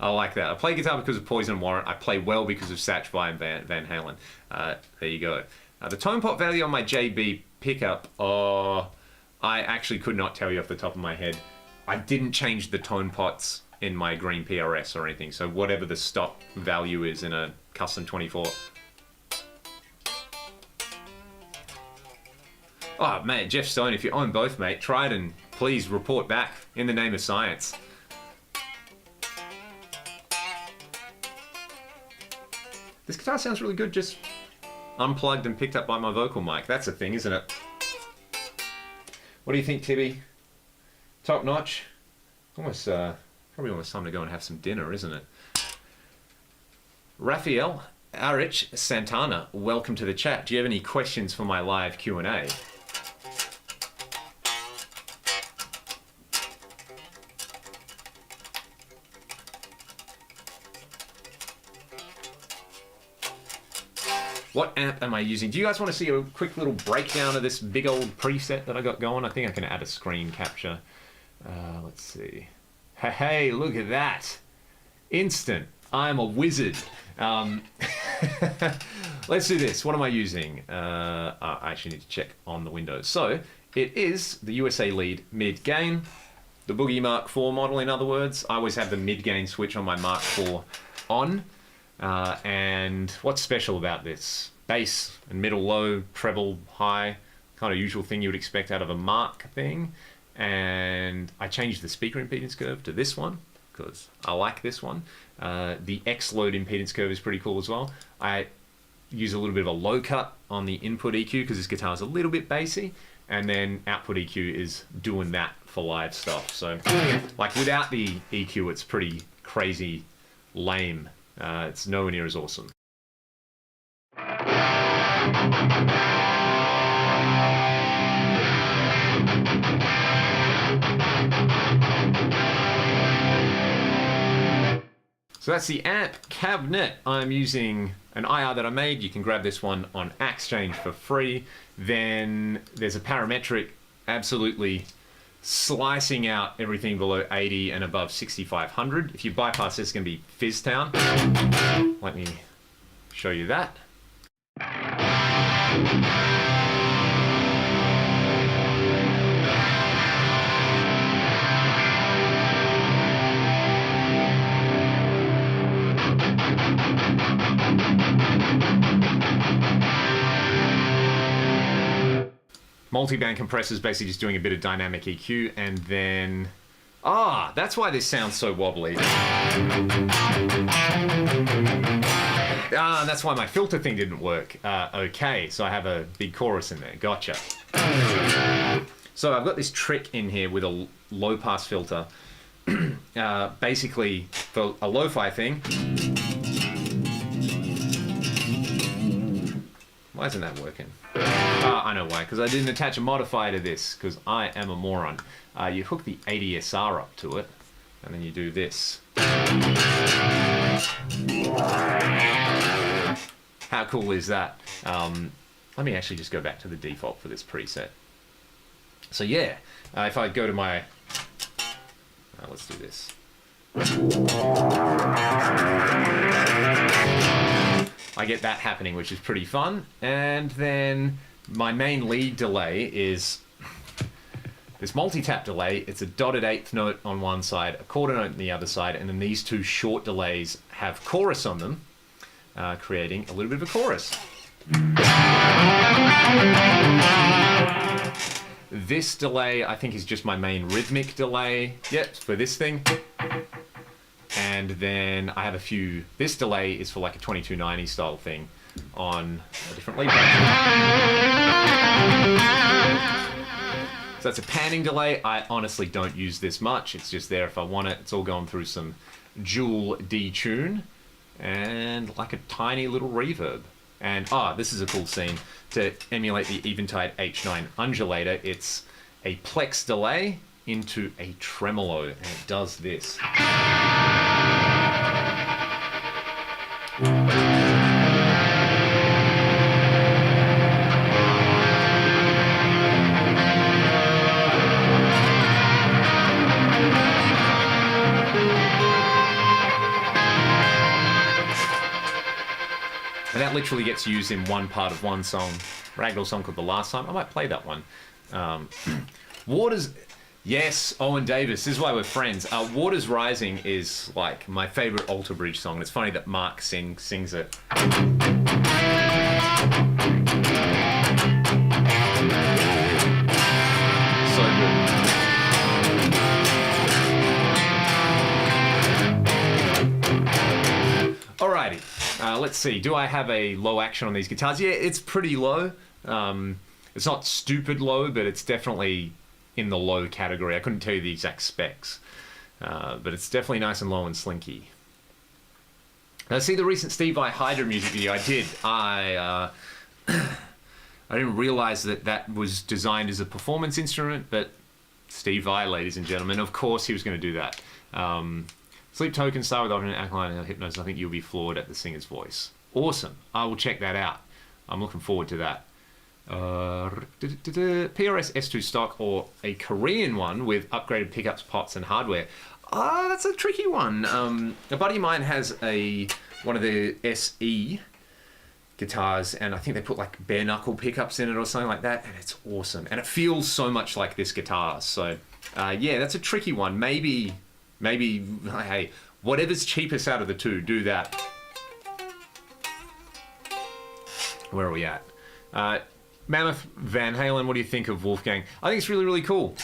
I like that. I play guitar because of Poison Warrant. I play well because of Satch Vai and Van Halen. There you go. The tone pot value on my JB pickup, I actually could not tell you off the top of my head. I didn't change the tone pots in my green PRS or anything, so whatever the stock value is in a custom 24. Oh man, Jeff Stone, if you own both, mate, try it and please report back in the name of science. This guitar sounds really good, just unplugged and picked up by my vocal mic. That's a thing, isn't it? What do you think, Tibby? Top notch? Almost, probably almost time to go and have some dinner, isn't it? Raphael Arich Santana, welcome to the chat. Do you have any questions for my live Q&A? What amp am I using? Do you guys want to see a quick little breakdown of this big old preset that I got going? I think I can add a screen capture. Let's see. Hey, look at that. Instant. I'm a wizard. Let's do this. What am I using? I actually need to check on the Windows. So it is the USA Lead mid-gain, the Boogie Mark IV model, in other words. I always have the mid-gain switch on my Mark IV on. And what's special about this? Bass and middle low, treble high, kind of usual thing you would expect out of a Mark thing. And I changed the speaker impedance curve to this one because I like this one. The X load impedance curve is pretty cool as well. I use a little bit of a low cut on the input EQ because this guitar is a little bit bassy, and then output EQ is doing that for live stuff. So like without the EQ, it's pretty crazy lame. It's nowhere near as awesome. So that's the amp cabinet. I'm using an IR that I made. You can grab this one on Exchange for free. Then there's a parametric, absolutely slicing out everything below 80 and above 6500. If you bypass this, it's going to be Fizztown. Let me show you that. Multi-band compressor is basically just doing a bit of dynamic EQ, and then Ah, that's why this sounds so wobbly. Ah, that's why my filter thing didn't work. Okay, so I have a big chorus in there. Gotcha. So I've got this trick in here with a low pass filter. Basically, for a lo-fi thing. Why isn't that working? I know why, because I didn't attach a modifier to this, because I am a moron. You hook the ADSR up to it, and then you do this. How cool is that? Let me actually just go back to the default for this preset. So yeah, if I go to my... let's do this. I get that happening, which is pretty fun. And then my main lead delay is this multi-tap delay. It's a dotted eighth note on one side, a quarter note on the other side, and then these two short delays have chorus on them, creating a little bit of a chorus. This delay, I think, is just my main rhythmic delay. Yep, for this thing. And then I have a few... This delay is for like a 2290 style thing on a different lead bass. So that's a panning delay. I honestly don't use this much. It's just there if I want it. It's all going through some dual Detune and like a tiny little reverb. And this is a cool scene to emulate the Eventide H9 undulator. It's a plex delay into a tremolo, and it does this. And that literally gets used in one part of one song, Ragdoll song called The Last Time. I might play that one. Waters, yes, Owen Davis, this is why we're friends. Waters Rising is like my favorite Alter Bridge song. It's funny that Mark sings it. So good. Alrighty. Let's see. Do I have a low action on these guitars? Yeah, it's pretty low. It's not stupid low, but it's definitely in the low category. I couldn't tell you the exact specs, but it's definitely nice and low and slinky. Now, see the recent Steve Vai Hydra music video? I did. I didn't realize that was designed as a performance instrument, but Steve Vai, ladies and gentlemen, of course he was going to do that. Sleep Token star with alternate alkaline and hypnosis. I think you'll be floored at the singer's voice. Awesome. I will check that out. I'm looking forward to that. PRS S2 stock or a Korean one with upgraded pickups, pots, and hardware. That's a tricky one. A buddy of mine has one of the SE guitars, and I think they put like bare knuckle pickups in it or something like that, and it's awesome. And it feels so much like this guitar. So yeah, that's a tricky one. Maybe, hey, whatever's cheapest out of the two, do that. Where are we at? Mammoth Van Halen, what do you think of Wolfgang? I think it's really, really cool.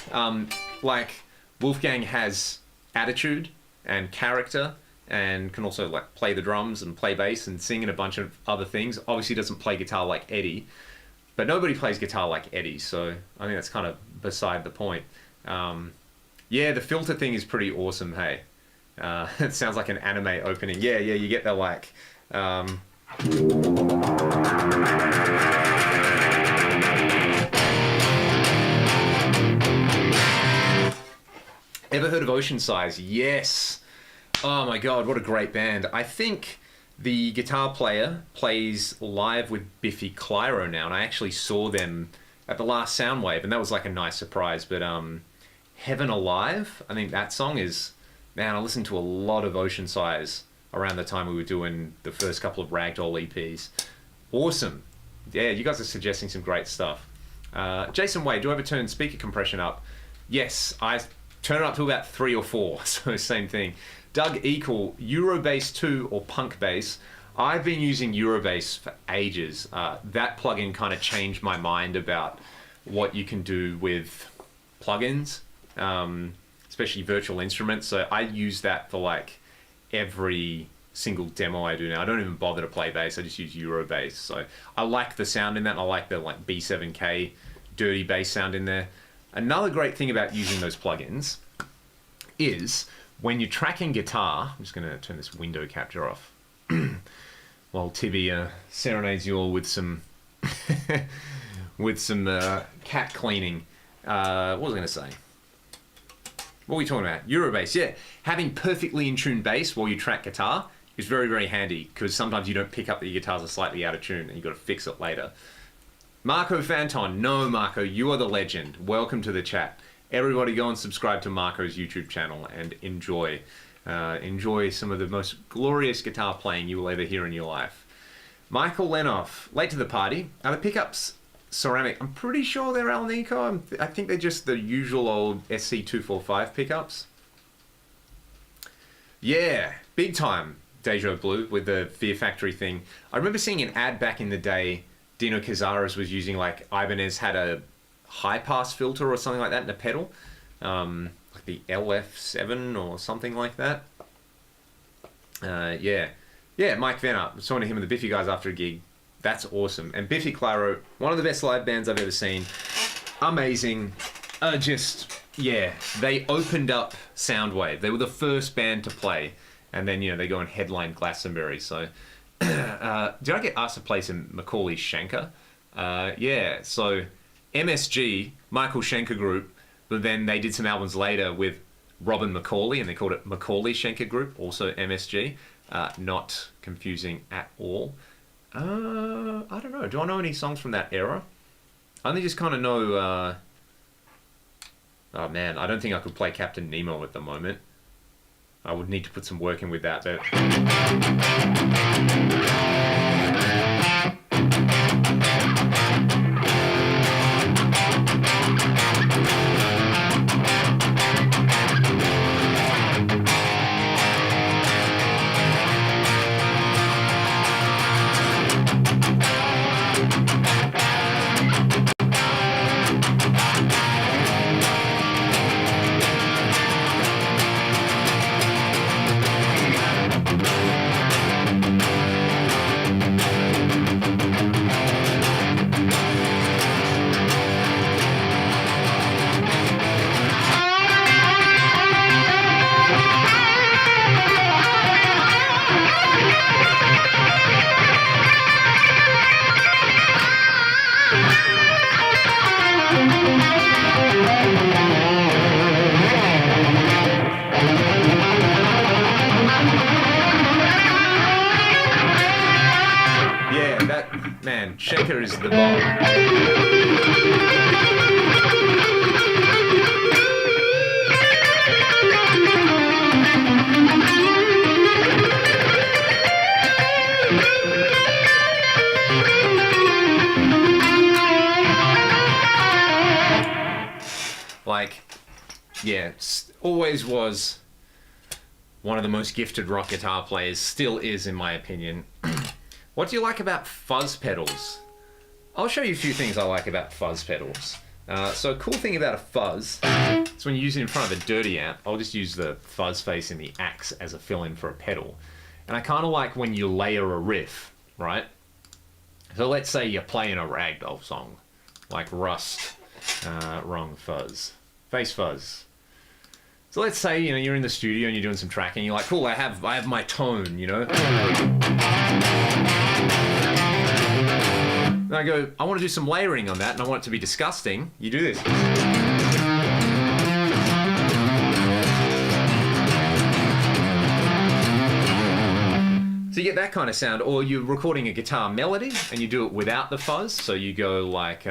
Like, Wolfgang has attitude and character and can also like play the drums and play bass and sing and a bunch of other things. Obviously doesn't play guitar like Eddie, but nobody plays guitar like Eddie, so I think that's kind of beside the point. Yeah, the filter thing is pretty awesome, hey. It sounds like an anime opening. Yeah, you get the like... Ever heard of Ocean Size? Yes. Oh my god, what a great band. I think the guitar player plays live with Biffy Clyro now, and I actually saw them at the last Soundwave, and that was like a nice surprise. But Heaven Alive, I think that song is... Man, I listened to a lot of Ocean Size around the time we were doing the first couple of Ragdoll EPs. Awesome. Yeah, you guys are suggesting some great stuff. Jason Wade, do I ever turn speaker compression up? Yes, I turn it up to about 3 or 4, so same thing. Doug Equal, Eurobass 2 or Punk Bass. I've been using Eurobass for ages. That plugin kind of changed my mind about what you can do with plugins. especially virtual instruments. So I use that for like every single demo I do now. I don't even bother to play bass. I just use Euro bass. So I like the sound in that. I like the like B7K dirty bass sound in there. Another great thing about using those plugins is when you're tracking guitar. I'm just going to turn this window capture off while Tibby serenades you all with some with some cat cleaning. What was I going to say? What are we talking about? Eurobass, yeah. Having perfectly in tune bass while you track guitar is very, very handy, because sometimes you don't pick up that your guitars are slightly out of tune and you've got to fix it later. Marco Fanton, no Marco, you are the legend. Welcome to the chat. Everybody go and subscribe to Marco's YouTube channel and enjoy some of the most glorious guitar playing you will ever hear in your life. Michael Lenoff, late to the party. Are the pickups ceramic? I'm pretty sure they're Alnico. I think they're just the usual old SC245 pickups. Yeah, big time Deja Blue with the Fear Factory thing. I remember seeing an ad back in the day. Dino Cazares was using, like, Ibanez had a high pass filter or something like that in a pedal, like the LF7 or something like that. Yeah, Mike Venner. I was talking to him and the Biffy guys after a gig. That's awesome. And Biffy Clyro, one of the best live bands I've ever seen. Amazing. Yeah, they opened up Soundwave. They were the first band to play. And then, they go and headline Glastonbury. So, did I get asked to play some Macaulay Schenker? Yeah, so MSG, Michael Schenker Group, but then they did some albums later with Robin Macaulay, and they called it Macaulay Schenker Group, also MSG. Not confusing at all. I don't know. Do I know any songs from that era? I only just kind of know... oh man, I don't think I could play Captain Nemo at the moment. I would need to put some work in with that, but... Man, Schenker is the bomb. Like, yeah, always was one of the most gifted rock guitar players, still is in my opinion. What do you like about fuzz pedals? I'll show you a few things I like about fuzz pedals. So a cool thing about a fuzz is when you use it in front of a dirty amp, I'll just use the fuzz face in the axe as a fill-in for a pedal. And I kind of like when you layer a riff, right? So let's say you're playing a ragdoll song, like Rust, wrong fuzz, face fuzz. So let's say, you're in the studio and you're doing some tracking. You're like, cool, I have my tone, And I go, I want to do some layering on that, and I want it to be disgusting. You do this. So you get that kind of sound. Or you're recording a guitar melody, and you do it without the fuzz. So you go like...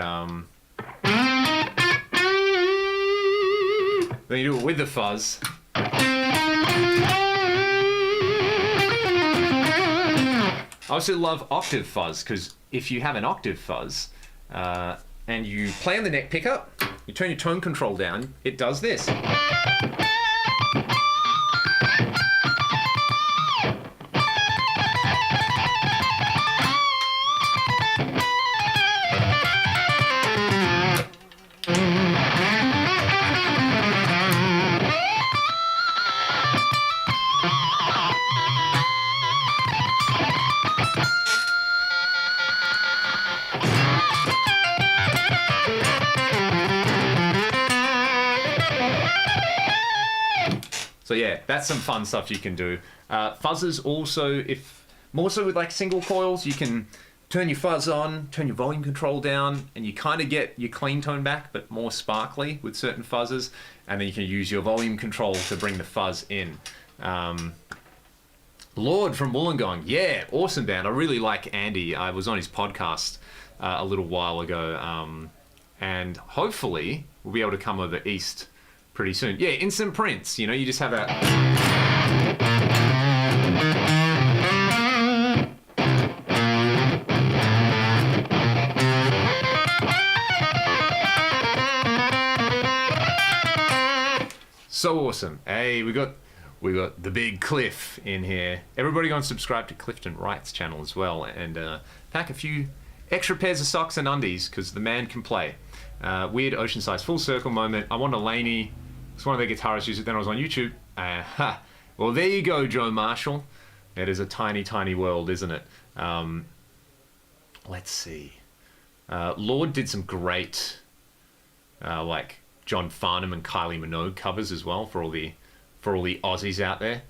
Then you do it with the fuzz. I also love octave fuzz, because if you have an octave fuzz and you play on the neck pickup, you turn your tone control down, it does this. So yeah, that's some fun stuff you can do. Fuzzes also, if more so with like single coils, you can turn your fuzz on, turn your volume control down, and you kind of get your clean tone back, but more sparkly with certain fuzzes. And then you can use your volume control to bring the fuzz in. Lord from Wollongong, yeah, awesome band. I really like Andy. I was on his podcast a little while ago, and hopefully we'll be able to come over east pretty soon. Yeah, Instant Prints, you know, you just have a... So awesome. Hey, we got the big Cliff in here. Everybody go and subscribe to Clifton Wright's channel as well, and pack a few extra pairs of socks and undies, because the man can play. Weird ocean-sized full circle moment. I want a Laney. It's one of the guitarists used it. Then I was on YouTube. Well, there you go, Joe Marshall. It is a tiny, tiny world, isn't it? Let's see. Lord did some great, like John Farnham and Kylie Minogue covers as well for all the Aussies out there.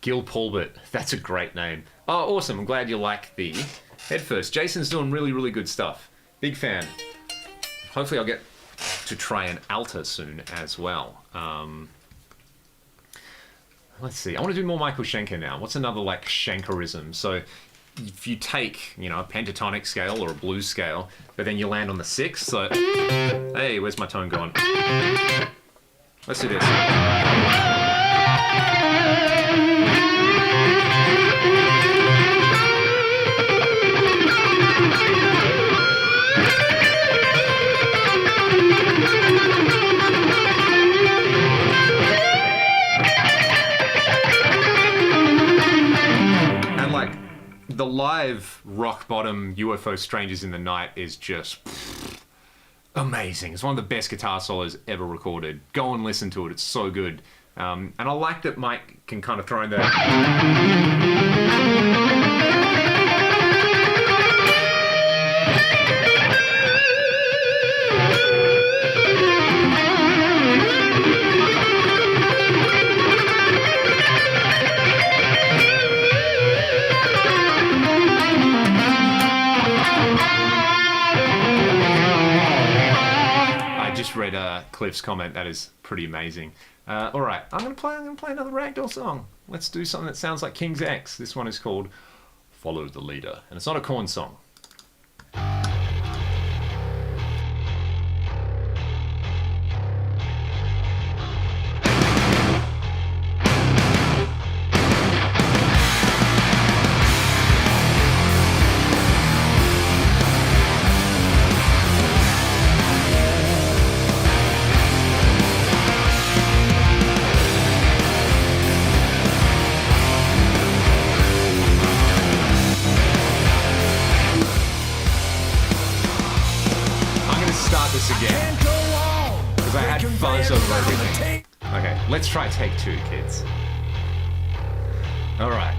Gilbert, that's a great name. Oh, awesome! I'm glad you like the head first. Jason's doing really, really good stuff. Big fan. Hopefully, I'll get to try an alta soon as well. Let's see. I want to do more Michael Schenker now. What's another like Schenkerism? So if you take, you know, a pentatonic scale or a blues scale, but then you land on the sixth. So, hey, where's my tone going? Let's do this. And like the live rock bottom UFO Strangers in the Night is just amazing. It's one of the best guitar solos ever recorded. Go and listen to it. It's so good. And I like that Mike can kind of throw in that. Read Cliff's comment. That is pretty amazing. All right, I'm gonna play another Ragdoll song. Let's do something that sounds like King's X. This one is called "Follow the Leader," and it's not a Korn song. Okay, let's try take two, kids. All right.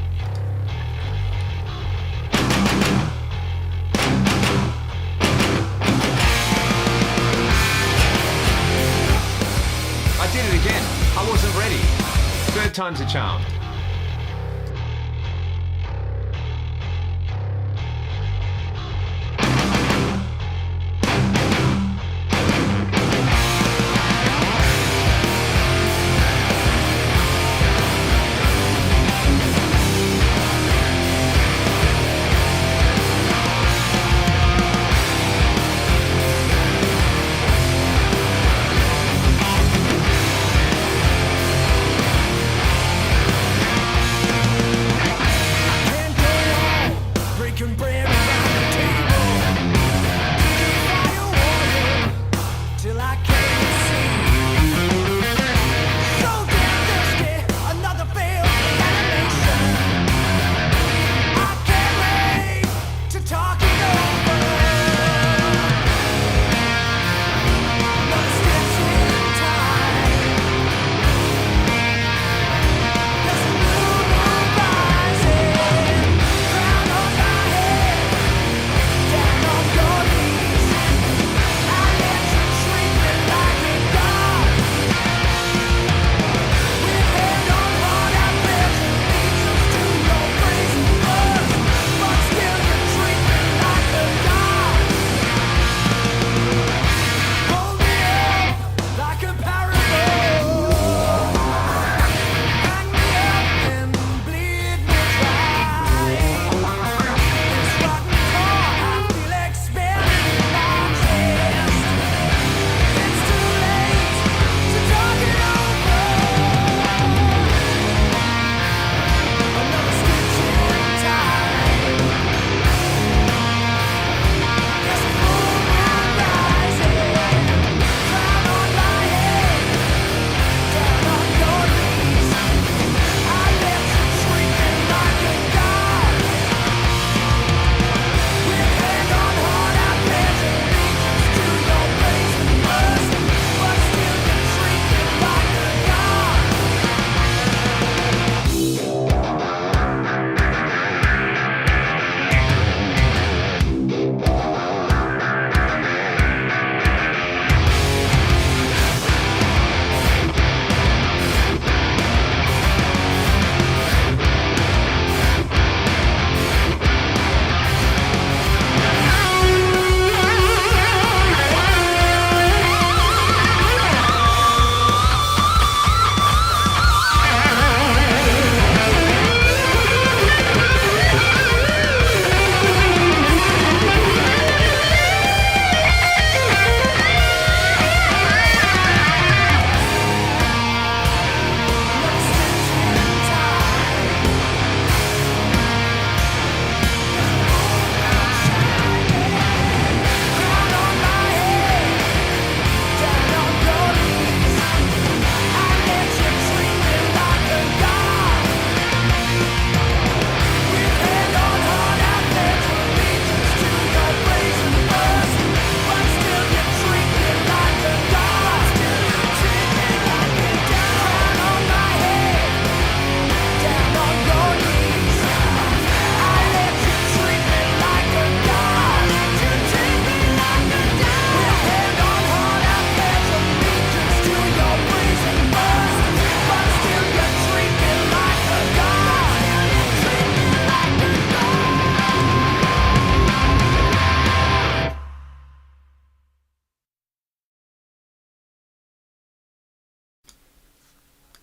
I did it again. I wasn't ready. Third time's a charm.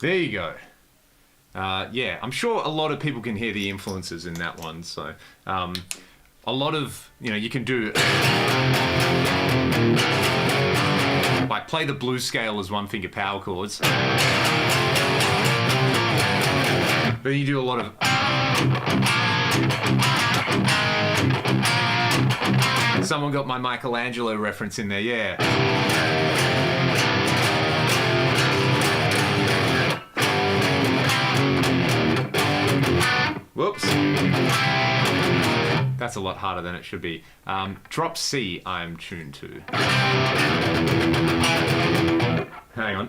There you go. Yeah, I'm sure a lot of people can hear the influences in that one. So a lot of, you can do, like play the blues scale as one finger power chords. But you do a lot of, someone got my Michelangelo reference in there, yeah. Whoops. That's a lot harder than it should be. Drop C, I'm tuned to. Hang on.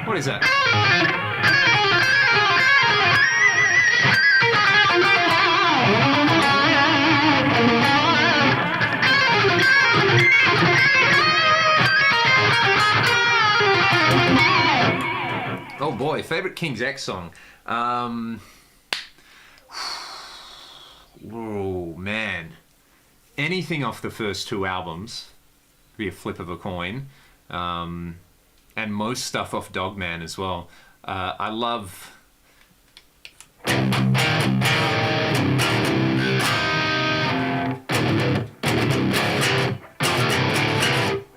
What is that? Oh boy, favorite King's X song. Whoa, man. Anything off the first two albums would be a flip of a coin. And most stuff off Dogman as well. I love...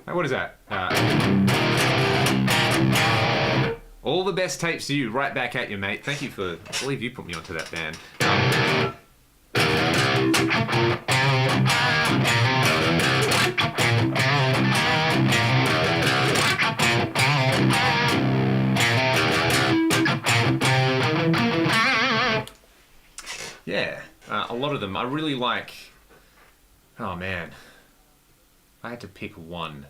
What is that? All the best tapes to you, right back at you, mate. Thank you for... I believe you put me onto that band. Yeah, a lot of them. I really like... Oh, man. I had to pick one.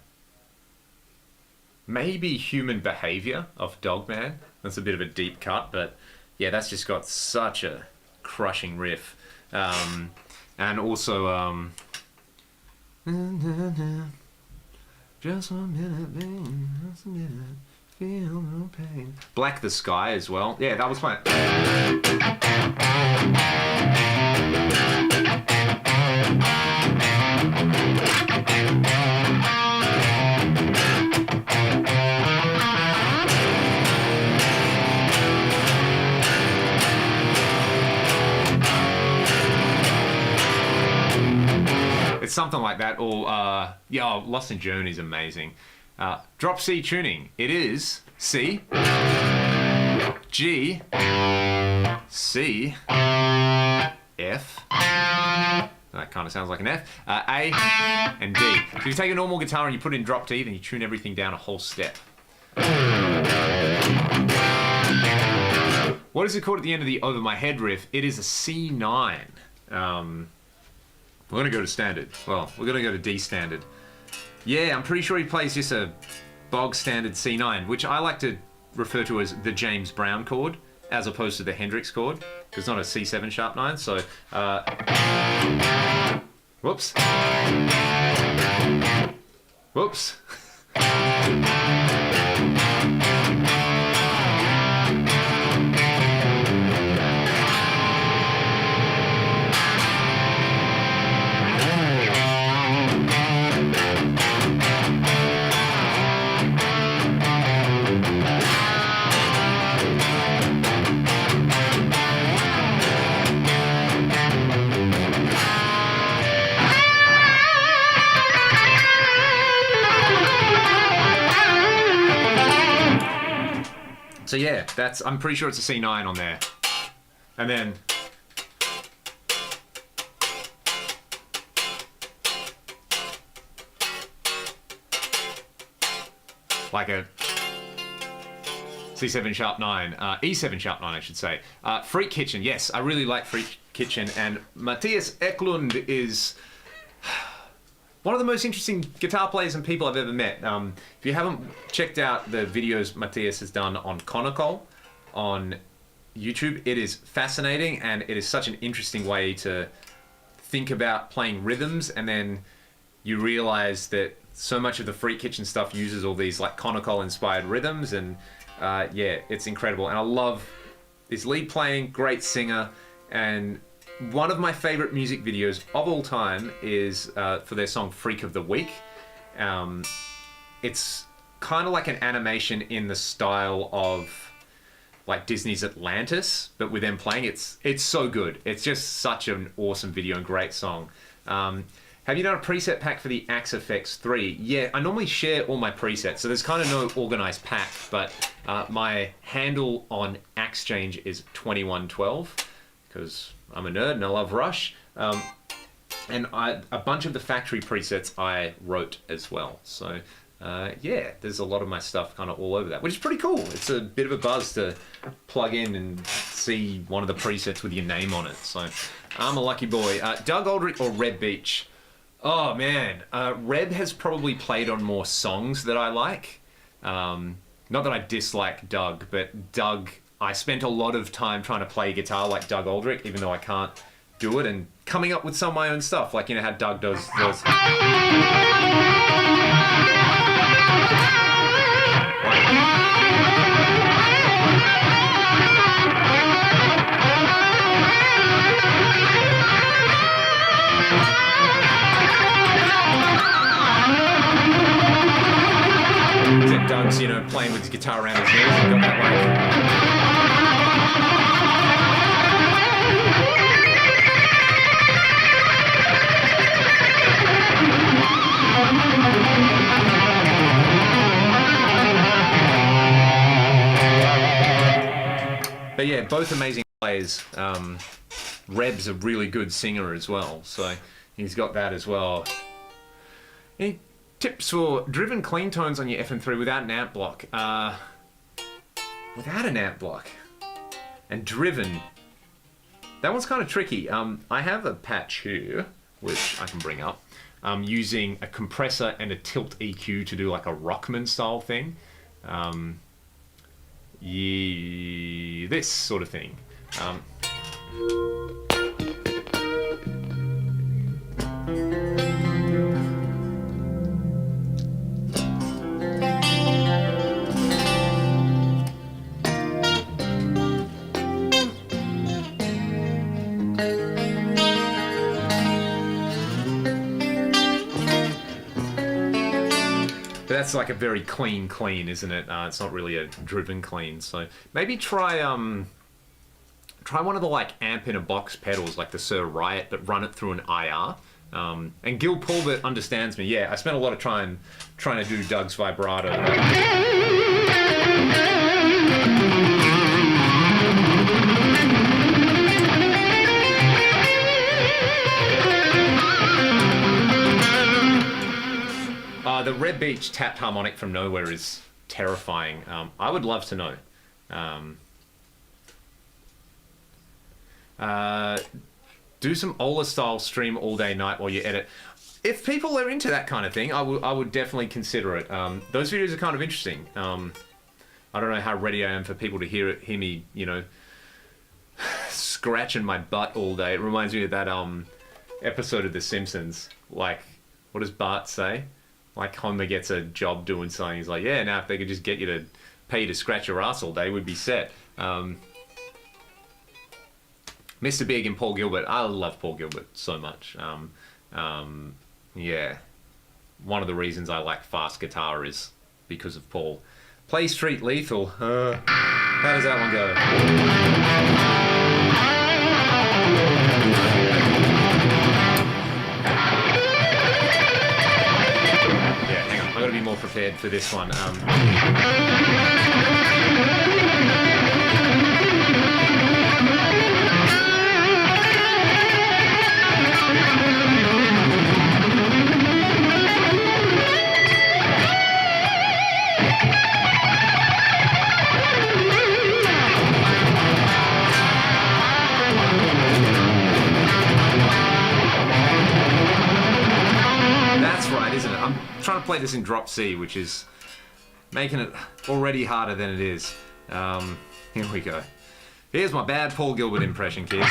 Maybe Human Behavior of Dogman. That's a bit of a deep cut, but yeah, that's just got such a crushing riff. And also... Just 1 minute, babe, just a minute. Feel no pain. Black the Sky as well. Yeah, that was fine. It's something like that, or Lost in Journey is amazing. Drop C tuning. It is C, G, C, F. That kind of sounds like an F. A and D. So you take a normal guitar and you put in drop D, then you tune everything down a whole step. What is it called at the end of the Over My Head riff? It is a C9. We're going to go to standard. Well, we're going to go to D standard. Yeah, I'm pretty sure he plays just a bog standard C9, which I like to refer to as the James Brown chord, as opposed to the Hendrix chord, because it's not a C7 sharp 9, so... Whoops. Whoops. So yeah, I'm pretty sure it's a C9 on there. And then... like a C7 sharp 9, E7 sharp 9 I should say. Freak Kitchen, yes, I really like Freak Kitchen, and Matthias Eklund is one of the most interesting guitar players and people I've ever met. If you haven't checked out the videos Matthias has done on Conical on YouTube, it is fascinating, and it is such an interesting way to think about playing rhythms and then you realize that so much of the Freak Kitchen stuff uses all these like conical inspired rhythms, and yeah, it's incredible. And I love his lead playing, great singer, and one of my favorite music videos of all time is for their song Freak of the Week. It's kind of like an animation in the style of like Disney's Atlantis, but with them playing. It's so good. It's just such an awesome video and great song. Have you done a preset pack for the Axe FX 3? Yeah, I normally share all my presets, so there's kind of no organized pack, but my handle on AxeChange is 2112, because I'm a nerd and I love Rush. And a bunch of the factory presets I wrote as well. So yeah, there's a lot of my stuff kind of all over that, which is pretty cool. It's a bit of a buzz to plug in and see one of the presets with your name on it. So I'm a lucky boy. Doug Aldrich or Reb Beach? Oh man, Reb has probably played on more songs that I like. Not that I dislike Doug, but Doug, I spent a lot of time trying to play guitar like Doug Aldrich, even though I can't do it, and coming up with some of my own stuff, like, you know, how Doug does Doug's, you know, playing with his guitar around his ears and got that like. But yeah, both amazing players. Reb's a really good singer as well, so he's got that as well. Any tips for driven clean tones on your FM3 without an amp block? Without an amp block and driven, that one's kind of tricky. I have a patch here which I can bring up, using a compressor and a tilt EQ to do like a Rockman style thing. Yeah, this sort of thing. That's like a very clean, isn't it? It's not really a driven clean. So maybe try one of the like amp in a box pedals, like the Sir Riot, but run it through an IR. And Gil Pulbert understands me. Yeah, I spent a lot of time trying to do Doug's vibrato. The Red Beach tapped harmonic from nowhere is terrifying. I would love to know. Do some Ola style stream all day night while you edit. If people are into that kind of thing, I would definitely consider it. Those videos are kind of interesting. I don't know how ready I am for people to hear me, you know, scratching my butt all day. It reminds me of that episode of The Simpsons. Like, what does Bart say? Like, Homer gets a job doing something. He's like, yeah, now if they could just get you to pay you to scratch your ass all day, we'd be set. Mr. Big and Paul Gilbert. I love Paul Gilbert so much. Yeah. One of the reasons I like fast guitar is because of Paul. Play Street Lethal. How does that one go? I've got to be more prepared for this one. That's right, isn't it? I'm trying to play this in drop C, which is making it already harder than it is. Here we go. Here's my bad Paul Gilbert impression, kids.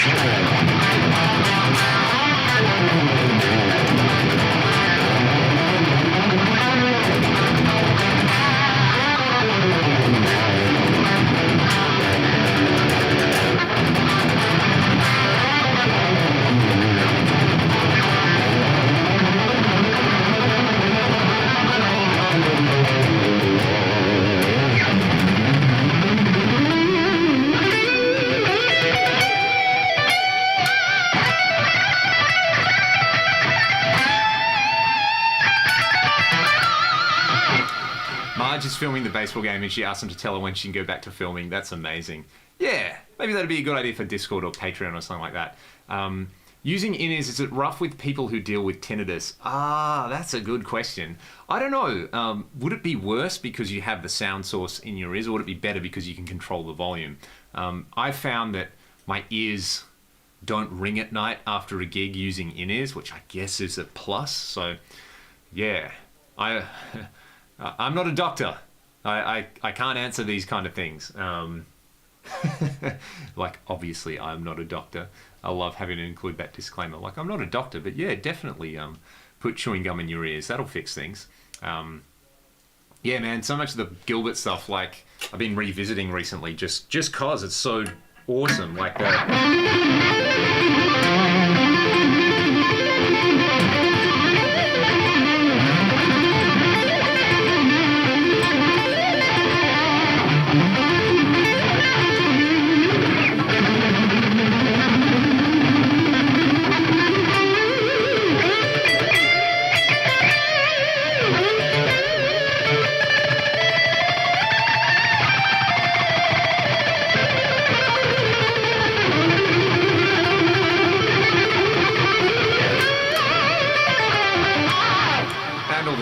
Marge is filming the baseball game and she asked him to tell her when she can go back to filming. That's amazing. Yeah, maybe that'd be a good idea for Discord or Patreon or something like that. Using in-ears, is it rough with people who deal with tinnitus? That's a good question. I don't know. Would it be worse because you have the sound source in your ears, or would it be better because you can control the volume? I've found that my ears don't ring at night after a gig using in-ears, which I guess is a plus. So, yeah, I'm not a doctor. I can't answer these kind of things. Like, obviously, I'm not a doctor. I love having to include that disclaimer. Like, I'm not a doctor, but yeah, definitely put chewing gum in your ears. That'll fix things. Yeah, man, so much of the Gilbert stuff, like, I've been revisiting recently just cause it's so awesome. Like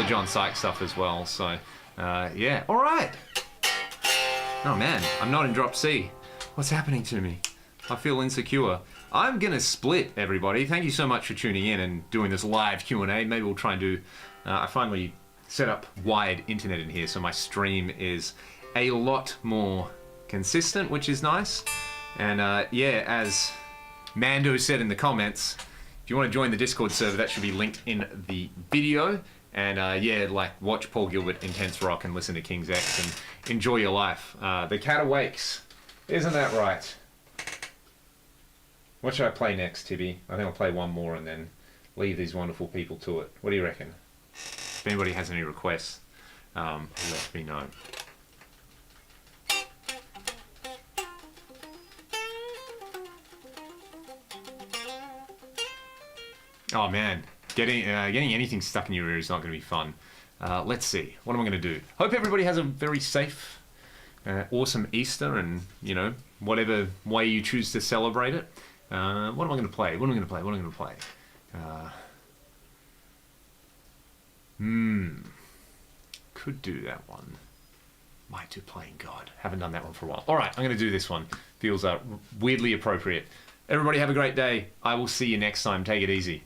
John Sykes stuff as well, so yeah. All right. Oh man, I'm not in drop C. What's happening to me? I feel insecure. I'm gonna split, everybody. Thank you so much for tuning in and doing this live Q&A. Maybe we'll try and do, I finally set up wired internet in here, so my stream is a lot more consistent, which is nice. And yeah, as Mando said in the comments, if you want to join the Discord server, that should be linked in the video. And yeah, like, watch Paul Gilbert Intense Rock and listen to King's X and enjoy your life. The cat awakes. Isn't that right? What should I play next, Tibby? I think I'll play one more and then leave these wonderful people to it. What do you reckon? If anybody has any requests, let me know. Oh man. Getting anything stuck in your ear is not going to be fun. Let's see. What am I going to do? Hope everybody has a very safe, awesome Easter, and you know, whatever way you choose to celebrate it. What am I going to play? What am I going to play? What am I going to play? Could do that one. Might do Playing God. Haven't done that one for a while. All right, I'm going to do this one. Feels weirdly appropriate. Everybody have a great day. I will see you next time. Take it easy.